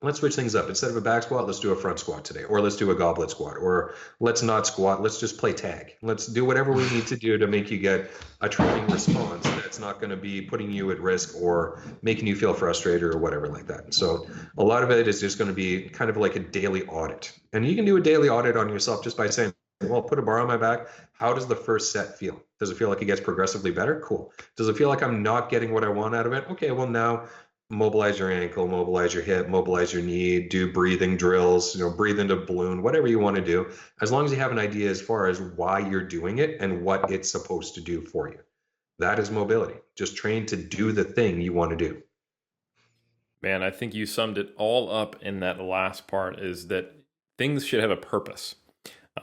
Let's switch things up. Instead of a back squat, let's do a front squat today, or let's do a goblet squat, or let's not squat. Let's just play tag. Let's do whatever we need to do to make you get a training response that's not going to be putting you at risk or making you feel frustrated or whatever like that. So a lot of it is just going to be kind of like a daily audit. And you can do a daily audit on yourself just by saying, well, put a bar on my back. How does the first set feel? Does it feel like it gets progressively better? Cool. Does it feel like I'm not getting what I want out of it? Okay, well now mobilize your ankle, mobilize your hip, mobilize your knee, do breathing drills, breathe into balloon, whatever you want to do, as long as you have an idea as far as why you're doing it and what it's supposed to do for you. That is mobility. Just train to do the thing you want to do. Man, I think you summed it all up in that last part, is that things should have a purpose.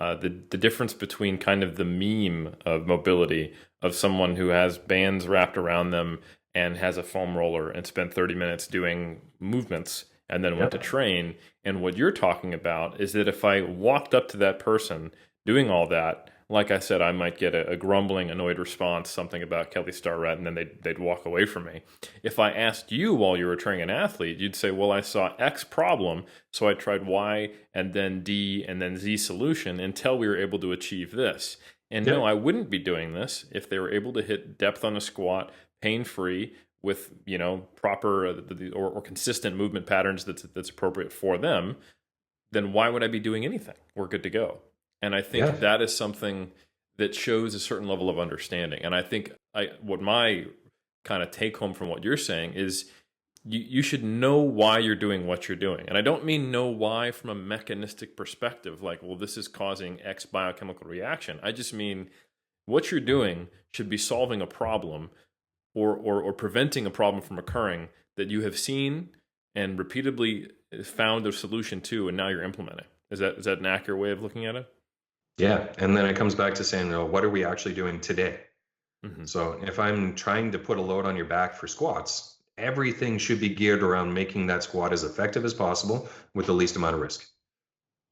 The difference between kind of the meme of mobility of someone who has bands wrapped around them and has a foam roller and spent 30 minutes doing movements and then went to train. And what you're talking about is that if I walked up to that person doing all that, like I said, I might get a grumbling, annoyed response, something about Kelly Starrett, and then they'd walk away from me. If I asked you while you were training an athlete, you'd say, well, I saw X problem, so I tried Y and then D and then Z solution until we were able to achieve this. And no, I wouldn't be doing this if they were able to hit depth on a squat, pain-free, with proper or consistent movement patterns that's appropriate for them. Then why would I be doing anything? We're good to go. And I think that is something that shows a certain level of understanding. And I think what my kind of take home from what you're saying is you should know why you're doing what you're doing. And I don't mean know why from a mechanistic perspective, like, well, this is causing X biochemical reaction. I just mean what you're doing should be solving a problem or preventing a problem from occurring that you have seen and repeatedly found a solution to, and now you're implementing. Is that an accurate way of looking at it? Yeah, and then it comes back to saying, what are we actually doing today? Mm-hmm. So if I'm trying to put a load on your back for squats, everything should be geared around making that squat as effective as possible with the least amount of risk.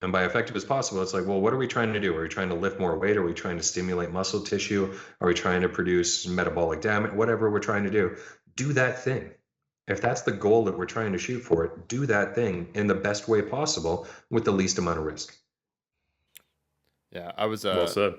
And by effective as possible, it's like, well, what are we trying to do? Are we trying to lift more weight? Are we trying to stimulate muscle tissue? Are we trying to produce metabolic damage? Whatever we're trying to do that thing. If that's the goal that we're trying to shoot for, do that thing in the best way possible with the least amount of risk. Yeah, I was well said.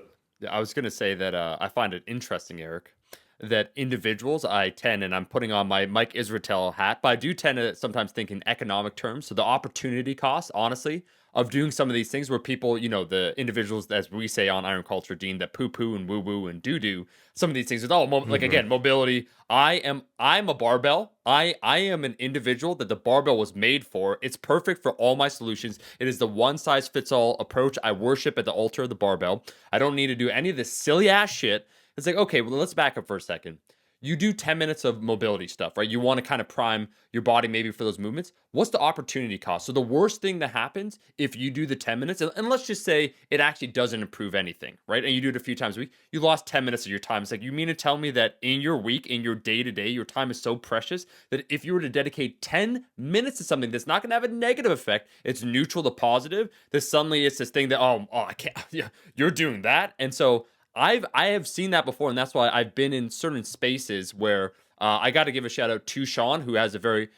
I was going to say that I find it interesting, Eric, that individuals, and I'm putting on my Mike Israetel hat, but I do tend to sometimes think in economic terms. So the opportunity cost, honestly, of doing some of these things where people, the individuals, as we say on Iron Culture, Dean, that poo-poo and woo-woo and do some of these things with like, again, mobility. I'm a barbell. I am an individual that the barbell was made for. It's perfect for all my solutions. It is the one-size-fits-all approach. I worship at the altar of the barbell. I don't need to do any of this silly ass shit. It's like, okay, well, let's back up for a second. you do 10 minutes of mobility stuff, right? You want to kind of prime your body maybe for those movements. What's the opportunity cost? So the worst thing that happens if you do the 10 minutes, and let's just say it actually doesn't improve anything, right? And you do it a few times a week, you lost 10 minutes of your time. It's like, you mean to tell me that in your week, in your day to day, your time is so precious that if you were to dedicate 10 minutes to something that's not going to have a negative effect, it's neutral to positive, that suddenly it's this thing that, I can't, yeah, you're doing that. And so I have seen that before, and that's why I've been in certain spaces where I got to give a shout out to Sean, who has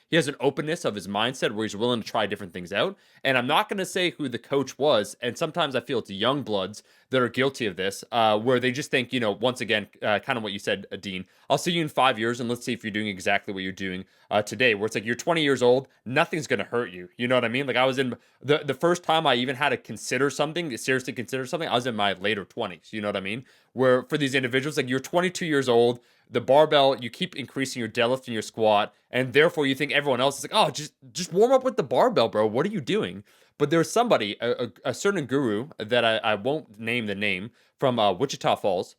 he has an openness of his mindset where he's willing to try different things out. And I'm not going to say who the coach was, and sometimes I feel it's young bloods that are guilty of this, where they just think, once again, kind of what you said, Dean, I'll see you in 5 years and let's see if you're doing exactly what you're doing today, where it's like, you're 20 years old, nothing's going to hurt you. You know what I mean? Like, I was in the first time I even had to seriously consider something, I was in my later 20s. You know what I mean? Where for these individuals, like, you're 22 years old, the barbell, you keep increasing your deadlift and your squat, and therefore you think everyone else is like, oh, just warm up with the barbell, bro. What are you doing? But there's somebody, a certain guru that I won't name the name, from Wichita Falls,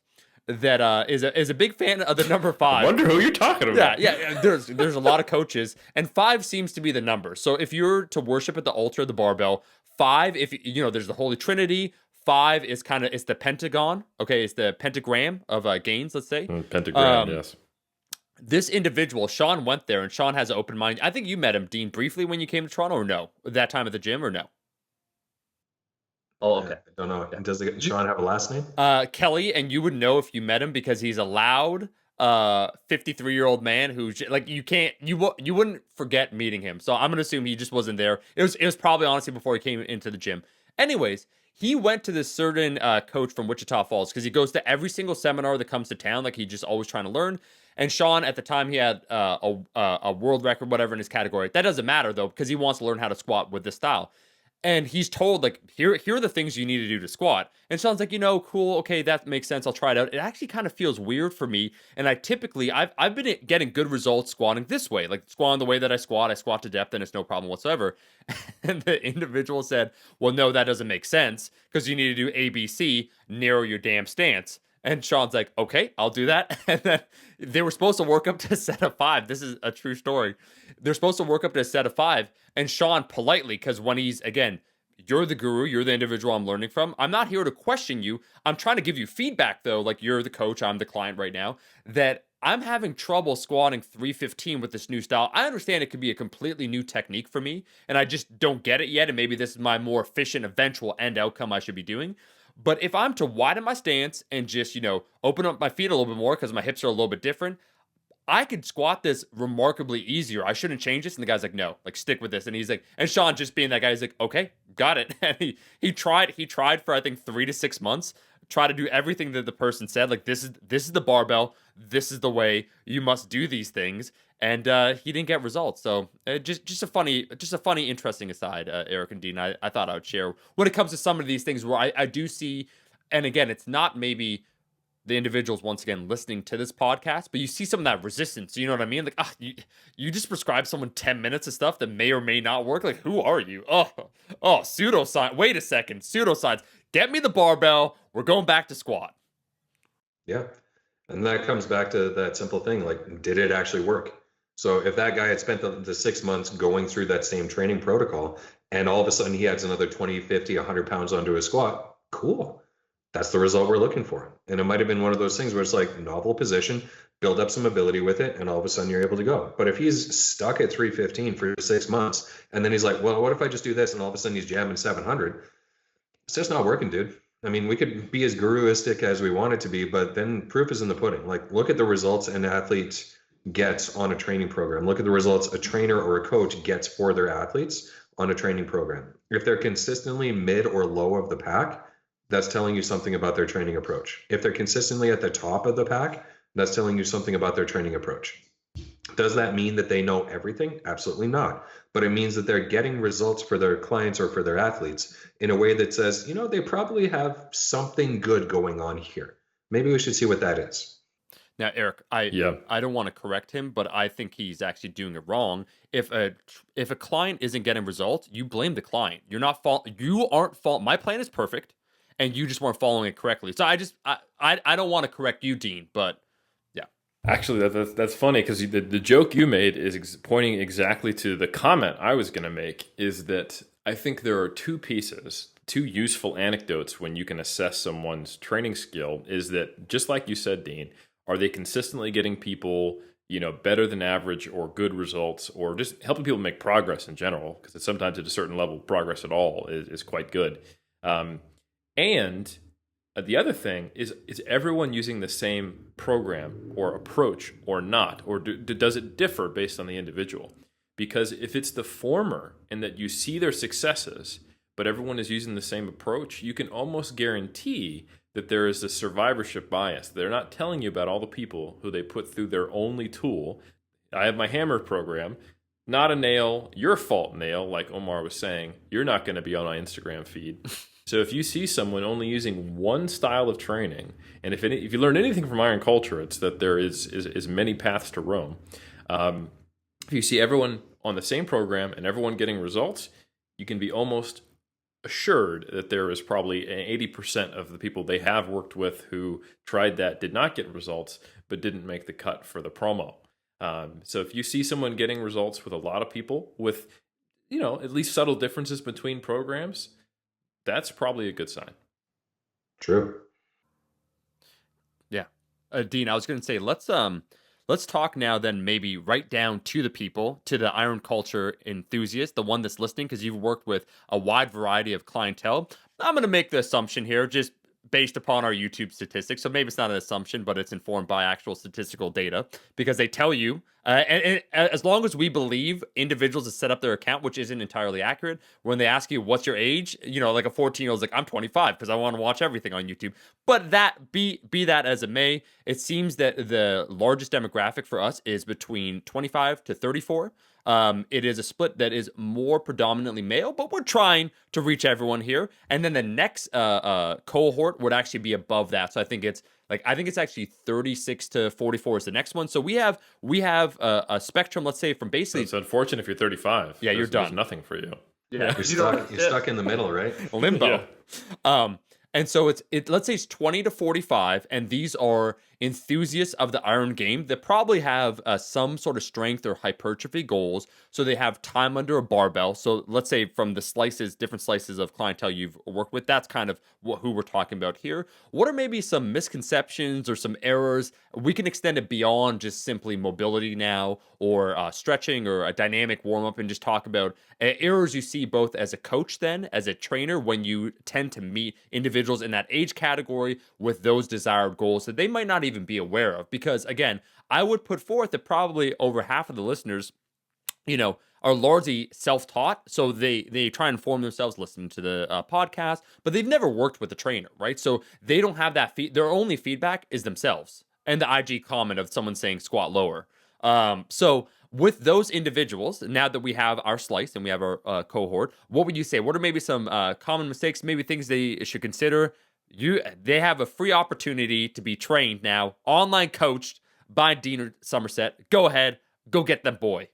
that is a big fan of the number 5. I wonder who you're talking about. Yeah. There's a lot of coaches, and 5 seems to be the number. So if you're to worship at the altar of the barbell, 5, if there's the Holy Trinity. 5 is it's the pentagon. Okay, it's the pentagram of gains, let's say. Pentagram, yes. This individual, Sean, went there, and Sean has an open mind. I think you met him, Dean, briefly when you came to Toronto, or no? That time at the gym, or no? Oh, okay. I don't know. Does Sean have a last name? Kelly, and you would know if you met him because he's a loud 53-year-old man who's like, you wouldn't forget meeting him. So I'm gonna assume he just wasn't there. It was probably honestly before he came into the gym. Anyways, he went to this certain coach from Wichita Falls because he goes to every single seminar that comes to town. Like, he's just always trying to learn. And Sean, at the time, he had a world record, whatever, in his category. That doesn't matter, though, because he wants to learn how to squat with this style. And he's told, like, here are the things you need to do to squat. And Sean's like, cool, okay, that makes sense. I'll try it out. It actually kind of feels weird for me. And I've been getting good results squatting this way, like squatting the way that I squat to depth, and it's no problem whatsoever. And the individual said, well, no, that doesn't make sense, because you need to do ABC, narrow your damn stance. And Sean's like, okay, I'll do that. And then they were supposed to work up to a set of 5. This is a true story. They're supposed to work up to a set of 5. And Sean politely, because when again, you're the guru, you're the individual I'm learning from. I'm not here to question you. I'm trying to give you feedback, though. Like, you're the coach, I'm the client right now, that I'm having trouble squatting 315 with this new style. I understand it could be a completely new technique for me, and I just don't get it yet. And maybe this is my more efficient eventual end outcome I should be doing. But if I'm to widen my stance and just, open up my feet a little bit more because my hips are a little bit different, I could squat this remarkably easier. I shouldn't change this. And the guy's like, no, like, stick with this. And he's like, and Sean, just being that guy, he's like, okay, got it. And he tried for, I think, 3 to 6 months, try to do everything that the person said. Like, this is the barbell. This is the way you must do these things. And he didn't get results. So just a funny, interesting aside, Eric and Dean, I thought I would share when it comes to some of these things where I do see, and again, it's not maybe the individuals, once again, listening to this podcast, but you see some of that resistance. You know what I mean? Like, you just prescribe someone 10 minutes of stuff that may or may not work. Like, who are you? Oh, pseudoscience. Wait a second. Pseudoscience. Get me the barbell. We're going back to squat. Yeah. And that comes back to that simple thing. Like, did it actually work? So if that guy had spent the 6 months going through that same training protocol, and all of a sudden he adds another 20, 50, 100 pounds onto his squat, cool. That's the result we're looking for. And it might have been one of those things where it's like, novel position, build up some ability with it, and all of a sudden you're able to go. But if he's stuck at 315 for 6 months, and then he's like, well, what if I just do this? And all of a sudden he's jamming 700. It's just not working, dude. I mean, we could be as guruistic as we want it to be, but then proof is in the pudding. Like, look at the results an athlete gets on a training program. Look at the results a trainer or a coach gets for their athletes on a training program. If they're consistently mid or low of the pack, that's telling you something about their training approach. If they're consistently at the top of the pack, that's telling you something about their training approach. Does that mean that they know everything? Absolutely not. But it means that they're getting results for their clients or for their athletes in a way that says, they probably have something good going on here. Maybe we should see what that is. Now, Eric, I don't want to correct him, but I think he's actually doing it wrong. If a client isn't getting results, you blame the client. You aren't fault. My plan is perfect, and you just weren't following it correctly. So I don't want to correct you, Dean, but yeah. Actually, that's funny because the joke you made is pointing exactly to the comment I was going to make. Is that I think there are two pieces, two useful anecdotes when you can assess someone's training skill. Is that just like you said, Dean? Are they consistently getting people, better than average or good results, or just helping people make progress in general? Because sometimes at a certain level, progress at all is quite good. Um, and the other thing is everyone using the same program or approach or not? Or does it differ based on the individual? Because if it's the former and that you see their successes, but everyone is using the same approach, you can almost guarantee that there is a survivorship bias. They're not telling you about all the people who they put through their only tool. I have my hammer program, not a nail, your fault nail, like Omar was saying. You're not going to be on my Instagram feed. So if you see someone only using one style of training, and if you learn anything from Iron Culture, it's that there is many paths to Rome. If you see everyone on the same program and everyone getting results, you can be almost assured that there is probably 80% of the people they have worked with who tried that did not get results, but didn't make the cut for the promo. So if you see someone getting results with a lot of people with, at least subtle differences between programs, that's probably a good sign. True. Yeah. Dean, I was going to say, let's talk now then maybe right down to the people, to the Iron Culture enthusiast, the one that's listening, because you've worked with a wide variety of clientele. I'm going to make the assumption here, just based upon our YouTube statistics. So maybe it's not an assumption, but it's informed by actual statistical data, because they tell you, and as long as we believe individuals to set up their account, which isn't entirely accurate, when they ask you, what's your age? Like a 14-year-old's like, I'm 25 because I want to watch everything on YouTube. But that be that as it may, it seems that the largest demographic for us is between 25 to 34. It is a split that is more predominantly male, but we're trying to reach everyone here. And then the next cohort would actually be above that. So I think it's actually 36 to 44 is the next one. So we have a spectrum, let's say, from basically. It's unfortunate if you're 35. Yeah, you're done. There's nothing for you. Yeah, you're stuck in the middle, right? Limbo. Yeah. And so let's say it's 20 to 45, and these are enthusiasts of the iron game that probably have some sort of strength or hypertrophy goals. So they have time under a barbell. So let's say from the different slices of clientele you've worked with, that's kind of who we're talking about here. What are maybe some misconceptions or some errors? We can extend it beyond just simply mobility now, or stretching, or a dynamic warm-up, and just talk about errors you see both as a coach then, as a trainer, when you tend to meet individuals in that age category with those desired goals that they might not even be aware of. Because again, I would put forth that probably over half of the listeners, are largely self-taught. So they try and inform themselves listening to the podcast, but they've never worked with a trainer, right? So they don't have that their only feedback is themselves and the IG comment of someone saying squat lower. So with those individuals, now that we have our slice and we have our cohort, what would you say? What are maybe some common mistakes, maybe things they should consider? They have a free opportunity to be trained now, online coached by Dean Somerset. Go ahead, go get them, boy.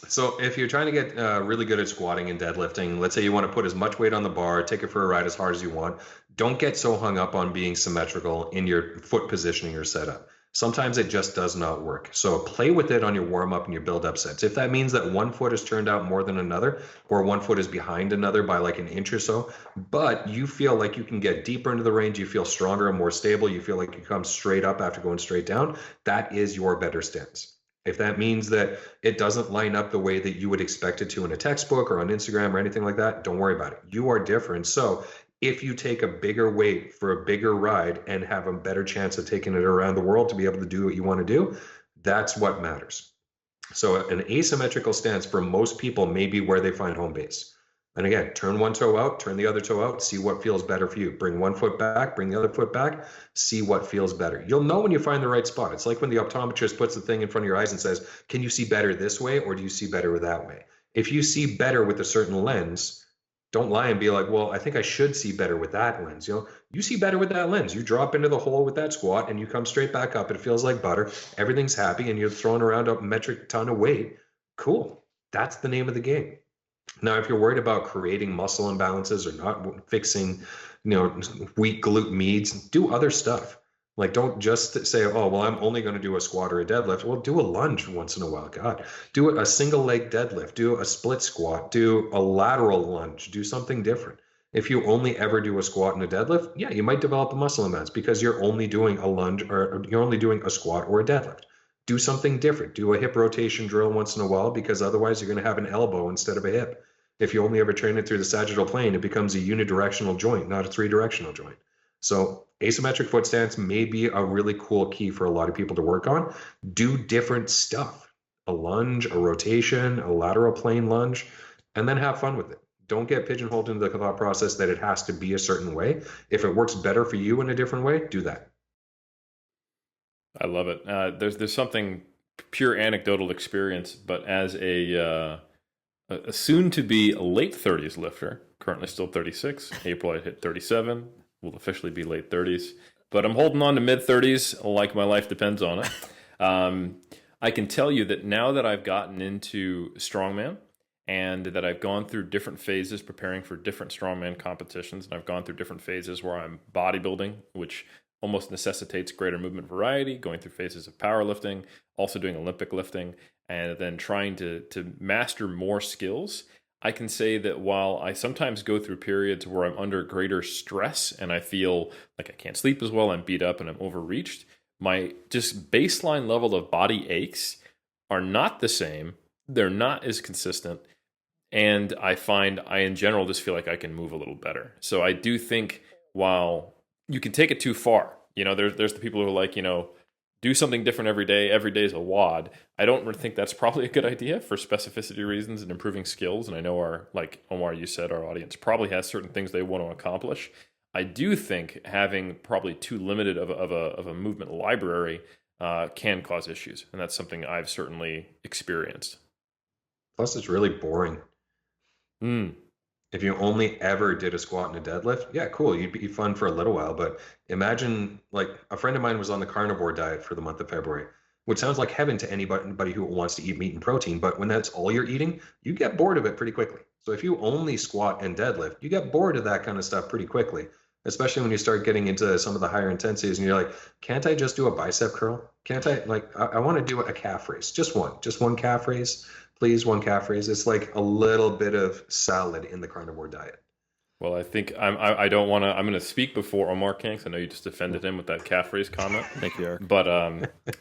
So if you're trying to get really good at squatting and deadlifting, let's say you want to put as much weight on the bar, take it for a ride as hard as you want. Don't get so hung up on being symmetrical in your foot positioning or setup. Sometimes it just does not work. So play with it on your warm up and your build up sets. If that means that one foot is turned out more than another, or one foot is behind another by like an inch or so, but you feel like you can get deeper into the range, you feel stronger and more stable, you feel like you come straight up after going straight down, that is your better stance. If that means that it doesn't line up the way that you would expect it to in a textbook or on Instagram or anything like that, don't worry about it. You are different. So if you take a bigger weight for a bigger ride and have a better chance of taking it around the world to be able to do what you want to do, that's what matters. So an asymmetrical stance for most people may be where they find home base. And again, turn one toe out, turn the other toe out, see what feels better for you. Bring one foot back, bring the other foot back, see what feels better. You'll know when you find the right spot. It's like when the optometrist puts the thing in front of your eyes and says, can you see better this way, or do you see better that way? If you see better with a certain lens, don't lie and be like, well, I think I should see better with that lens. You see better with that lens. You drop into the hole with that squat and you come straight back up. It feels like butter. Everything's happy and you're throwing around a metric ton of weight. Cool. That's the name of the game. Now, if you're worried about creating muscle imbalances or not fixing, weak glute medius, do other stuff. Like, don't just say, oh, well, I'm only going to do a squat or a deadlift. Well, do a lunge once in a while. God, do a single leg deadlift, do a split squat, do a lateral lunge, do something different. If you only ever do a squat and a deadlift, yeah, you might develop a muscle mass because you're only doing a lunge or you're only doing a squat or a deadlift. Do something different. Do a hip rotation drill once in a while because otherwise you're going to have an elbow instead of a hip. If you only ever train it through the sagittal plane, it becomes a unidirectional joint, not a three-directional joint. So asymmetric foot stance may be a really cool key for a lot of people to work on. Do different stuff, a lunge, a rotation, a lateral plane lunge, and then have fun with it. Don't get pigeonholed into the thought process that it has to be a certain way. If it works better for you in a different way, do that. I love it. There's something pure anecdotal experience, but as a soon to be late 30s lifter, currently still 36. April I hit 37. Will officially be late 30s, but I'm holding on to mid 30s like my life depends on it. I can tell you that now that I've gotten into strongman and that I've gone through different phases preparing for different strongman competitions, and I've gone through different phases where I'm bodybuilding, which almost necessitates greater movement variety, going through phases of powerlifting, also doing Olympic lifting, and then trying to master more skills. I can say that while I sometimes go through periods where I'm under greater stress and I feel like I can't sleep as well, I'm beat up and I'm overreached, my just baseline level of body aches are not the same. They're not as consistent. And I find I, in general, just feel like I can move a little better. So I do think while you can take it too far, there's the people who are like, do something different every day. Every day is a WOD. I don't think that's probably a good idea for specificity reasons and improving skills. And I know like Omar, you said, our audience probably has certain things they want to accomplish. I do think having probably too limited of a movement library can cause issues. And that's something I've certainly experienced. Plus, it's really boring. If you only ever did a squat and a deadlift, yeah, cool. You'd be fun for a little while. But imagine, like, a friend of mine was on the carnivore diet for the month of February, which sounds like heaven to anybody who wants to eat meat and protein. But when that's all you're eating, you get bored of it pretty quickly. So if you only squat and deadlift, you get bored of that kind of stuff pretty quickly, especially when you start getting into some of the higher intensities and you're like, can't I just do a bicep curl? Can't I, like, I want to do a calf raise, just one calf raise. Please, one calf raise. It's like a little bit of salad in the carnivore diet. Well, I think I don't want to. I'm going to speak before Omar can, 'cause I know you just defended him with that calf raise comment. Thank you, Eric. But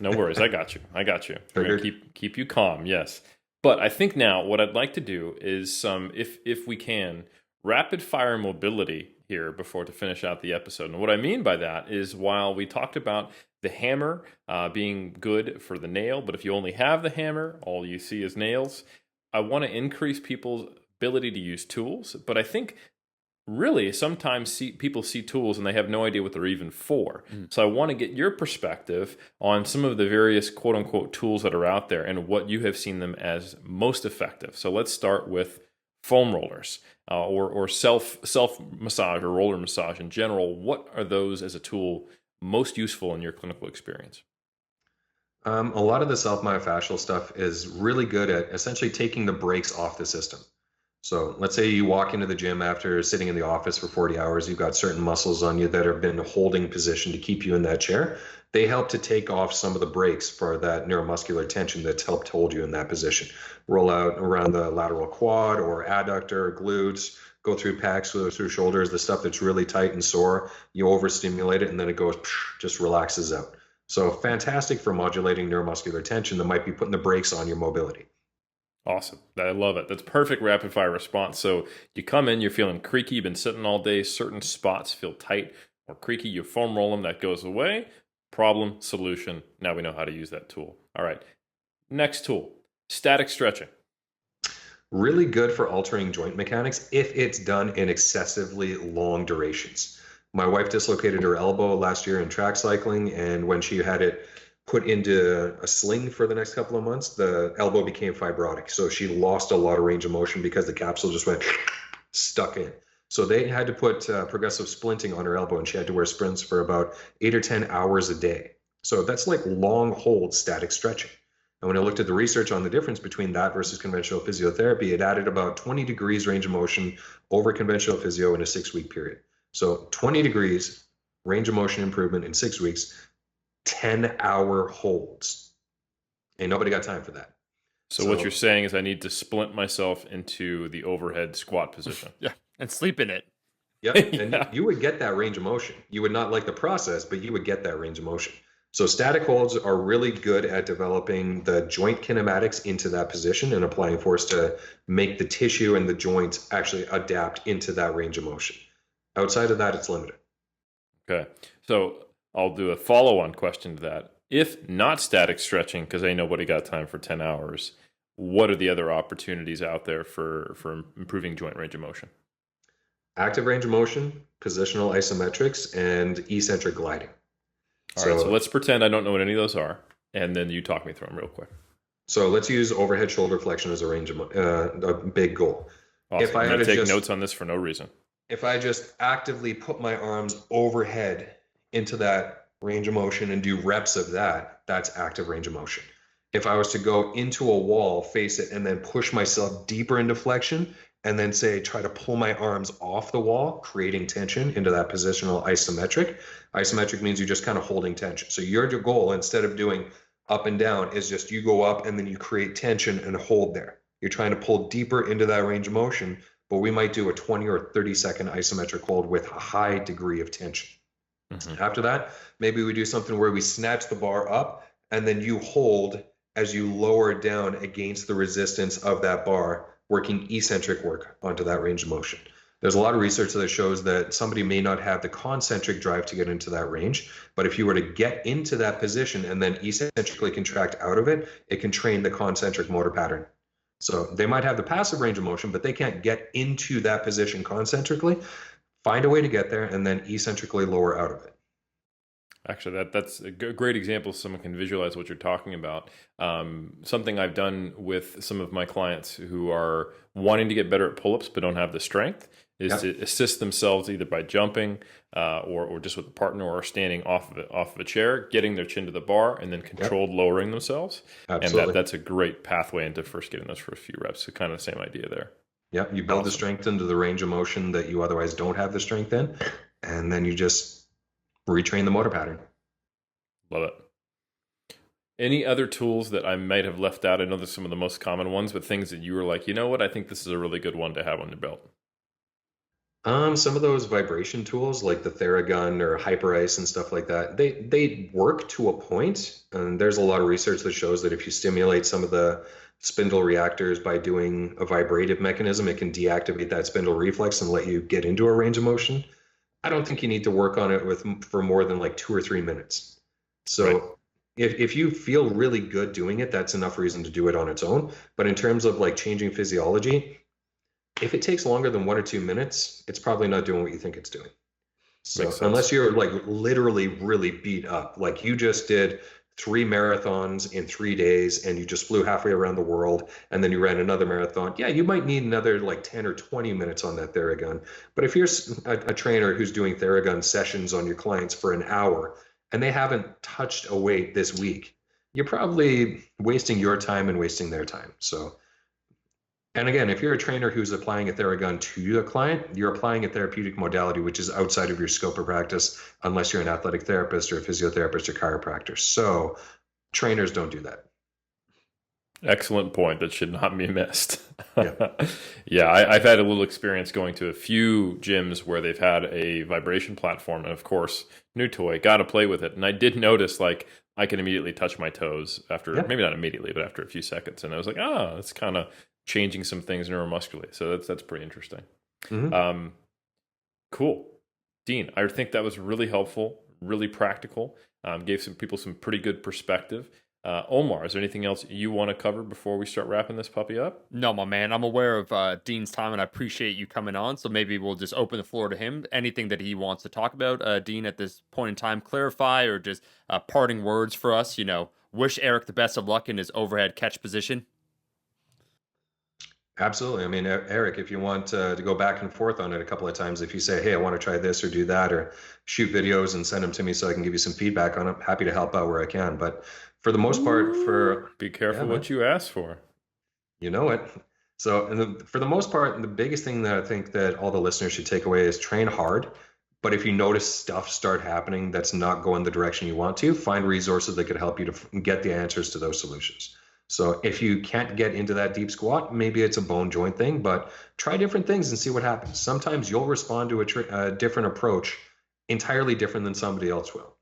no worries. I got you. I'm going to keep you calm. Yes. But I think now what I'd like to do is if we can, rapid fire mobility here to finish out the episode. And what I mean by that is while we talked about the hammer being good for the nail, but if you only have the hammer, all you see is nails, I want to increase people's ability to use tools. But I think really sometimes people see tools and they have no idea what they're even for. So I want to get your perspective on some of the various quote unquote tools that are out there and what you have seen them as most effective. So let's start with foam rollers or self massage or roller massage in general. What are those as a tool most useful in your clinical experience? A lot of the self-myofascial stuff is really good at essentially taking the brakes off the system. So let's say you walk into the gym after sitting in the office for 40 hours, you've got certain muscles on you that have been holding position to keep you in that chair. They help to take off some of the brakes for that neuromuscular tension that's helped hold you in that position. Roll out around the lateral quad or adductor, glutes, go through pecs, through shoulders, the stuff that's really tight and sore. You overstimulate it and then it goes, just relaxes out. So fantastic for modulating neuromuscular tension that might be putting the brakes on your mobility. Awesome. I love it. That's perfect rapid fire response. So you come in, you're feeling creaky, you've been sitting all day, certain spots feel tight or creaky, you foam roll them, that goes away. Problem, solution. Now we know how to use that tool. All right. Next tool, static stretching. Really good for altering joint mechanics if it's done in excessively long durations. My wife dislocated her elbow last year in track cycling, and when she had it put into a sling for the next couple of months, the elbow became fibrotic. So she lost a lot of range of motion because the capsule just went stuck in. So they had to put progressive splinting on her elbow, and she had to wear sprints for about 8 or 10 hours a day. So that's like long hold static stretching. And when I looked at the research on the difference between that versus conventional physiotherapy, it added about 20 degrees range of motion over conventional physio in a 6-week period. So 20 degrees range of motion improvement in 6 weeks, 10-hour holds. Ain't nobody got time for that. So what you're saying is I need to splint myself into the overhead squat position. Yeah, and sleep in it. Yep. And you would get that range of motion. You would not like the process, but you would get that range of motion. So static holds are really good at developing the joint kinematics into that position and applying force to make the tissue and the joints actually adapt into that range of motion. Outside of that, it's limited. Okay. So I'll do a follow-on question to that. If not static stretching, because ain't nobody got time for 10 hours, what are the other opportunities out there for improving joint range of motion? Active range of motion, positional isometrics, and eccentric gliding. All right, so let's pretend I don't know what any of those are, and then you talk me through them real quick. So let's use overhead shoulder flexion as a range of a big goal. Awesome. If I'm going to take notes on this for no reason. If I just actively put my arms overhead into that range of motion and do reps of that, that's active range of motion. If I was to go into a wall, face it, and then push myself deeper into flexion, and then say, try to pull my arms off the wall, creating tension into that positional isometric. Isometric means you're just kind of holding tension. So your goal, instead of doing up and down, is just you go up and then you create tension and hold there. You're trying to pull deeper into that range of motion, but we might do a 20 or 30 second isometric hold with a high degree of tension. Mm-hmm. After that, maybe we do something where we snatch the bar up and then you hold as you lower down against the resistance of that bar, working eccentric work onto that range of motion. There's a lot of research that shows that somebody may not have the concentric drive to get into that range, but if you were to get into that position and then eccentrically contract out of it, it can train the concentric motor pattern. So they might have the passive range of motion, but they can't get into that position concentrically. Find a way to get there and then eccentrically lower out of it. Actually, that's a great example so someone can visualize what you're talking about. Something I've done with some of my clients who are wanting to get better at pull-ups but don't have the strength is to assist themselves either by jumping or just with a partner or standing off of a chair, getting their chin to the bar, and then controlled lowering themselves. Absolutely. And that's a great pathway into first getting those for a few reps. So kind of the same idea there. Yep, you build the strength into the range of motion that you otherwise don't have the strength in, and then you just retrain the motor pattern. Love it. Any other tools that I might have left out? I know there's some of the most common ones, but things that you were like, you know what, I think this is a really good one to have on your belt. Some of those vibration tools like the Theragun or Hyperice and stuff like that, they work to a point. And there's a lot of research that shows that if you stimulate some of the spindle reactors by doing a vibrative mechanism, it can deactivate that spindle reflex and let you get into a range of motion. I don't think you need to work on it for more than like 2 or 3 minutes. So if you feel really good doing it, that's enough reason to do it on its own. But in terms of like changing physiology, if it takes longer than 1 or 2 minutes, it's probably not doing what you think it's doing. So unless you're like literally really beat up, like you just did 3 marathons in 3 days and you just flew halfway around the world and then you ran another marathon, yeah, you might need another like 10 or 20 minutes on that Theragun. But if you're a trainer who's doing Theragun sessions on your clients for an hour and they haven't touched a weight this week, you're probably wasting your time and wasting their time. So, and again, if you're a trainer who's applying a Theragun to a client, you're applying a therapeutic modality which is outside of your scope of practice, unless you're an athletic therapist or a physiotherapist or chiropractor. So trainers don't do that. Excellent point. That should not be missed. Yeah, I've had a little experience going to a few gyms where they've had a vibration platform, and of course, new toy, got to play with it. And I did notice, like, I can immediately touch my toes after, maybe not immediately, but after a few seconds. And I was like, it's kind of changing some things neuromuscularly. So that's pretty interesting. Mm-hmm. Cool. Dean, I think that was really helpful, really practical, gave some people some pretty good perspective. Omar, is there anything else you want to cover before we start wrapping this puppy up? No, my man. I'm aware of Dean's time, and I appreciate you coming on. So maybe we'll just open the floor to him. Anything that he wants to talk about, Dean, at this point in time, clarify or just parting words for us. Wish Eric the best of luck in his overhead catch position. Absolutely. I mean, Eric, if you want to go back and forth on it a couple of times, if you say, hey, I want to try this or do that, or shoot videos and send them to me so I can give you some feedback on it, happy to help out where I can. But for the most part, be careful what you ask for. You know it. So for the most part, the biggest thing that I think that all the listeners should take away is train hard, But if you notice stuff start happening that's not going the direction you want to, find resources that could help you to get the answers to those solutions. So if you can't get into that deep squat, maybe it's a bone joint thing, but try different things and see what happens. Sometimes you'll respond to a different approach entirely different than somebody else will.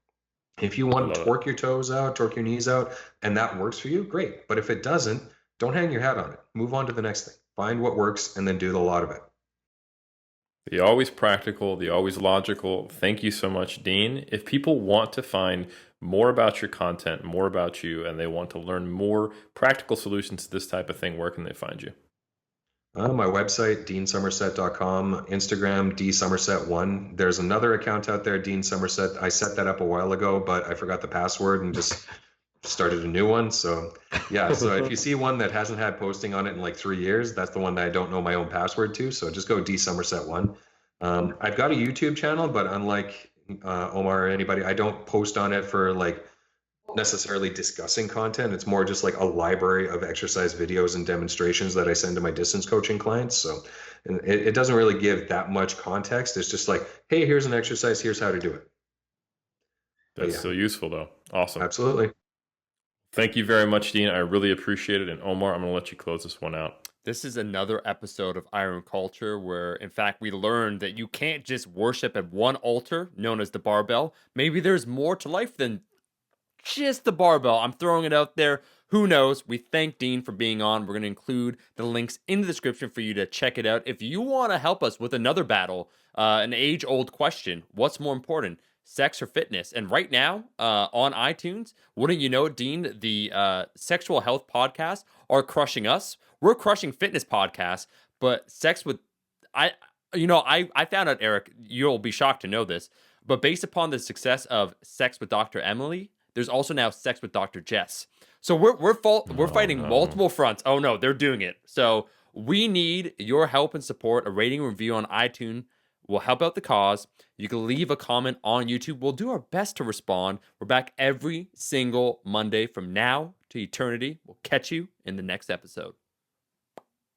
If you want to torque your toes out, torque your knees out, and that works for you, great. But if it doesn't, don't hang your hat on it. Move on to the next thing. Find what works and then do a lot of it. The always practical, the always logical. Thank you so much, Dean. If people want to find more about your content, more about you, and they want to learn more practical solutions to this type of thing, where can they find you? My website, deansomerset.com, Instagram, dsomerset1. There's another account out there, Dean Somerset. I set that up a while ago, but I forgot the password and just started a new one. So yeah, so if you see one that hasn't had posting on it in like 3 years, that's the one that I don't know my own password to. So just go dsomerset1. I've got a YouTube channel, but unlike Omar or anybody, I don't post on it for like necessarily discussing content. It's more just like a library of exercise videos and demonstrations that I send to my distance coaching clients. So it doesn't really give that much context. It's just like, hey, here's an exercise, here's how to do it. That's so useful though. Awesome. Absolutely. Thank you very much, Dean. I really appreciate it. And Omar, I'm going to let you close this one out. This is another episode of Iron Culture where, in fact, we learned that you can't just worship at one altar known as the barbell. Maybe there's more to life than just the barbell. I'm throwing it out there. Who knows? We thank Dean for being on. We're going to include the links in the description for you to check it out. If you want to help us with another battle, an age-old question, what's more important, sex or fitness? And right now, on iTunes, wouldn't you know it, Dean, the sexual health podcasts are crushing us. We're crushing fitness podcasts, but sex with... I found out, Eric, you'll be shocked to know this, but based upon the success of Sex with Dr. Emily, there's also now Sex with Dr. Jess. So we're fighting multiple fronts. Oh no, they're doing it. So we need your help and support. A rating and review on iTunes will help out the cause. You can leave a comment on YouTube. We'll do our best to respond. We're back every single Monday from now to eternity. We'll catch you in the next episode.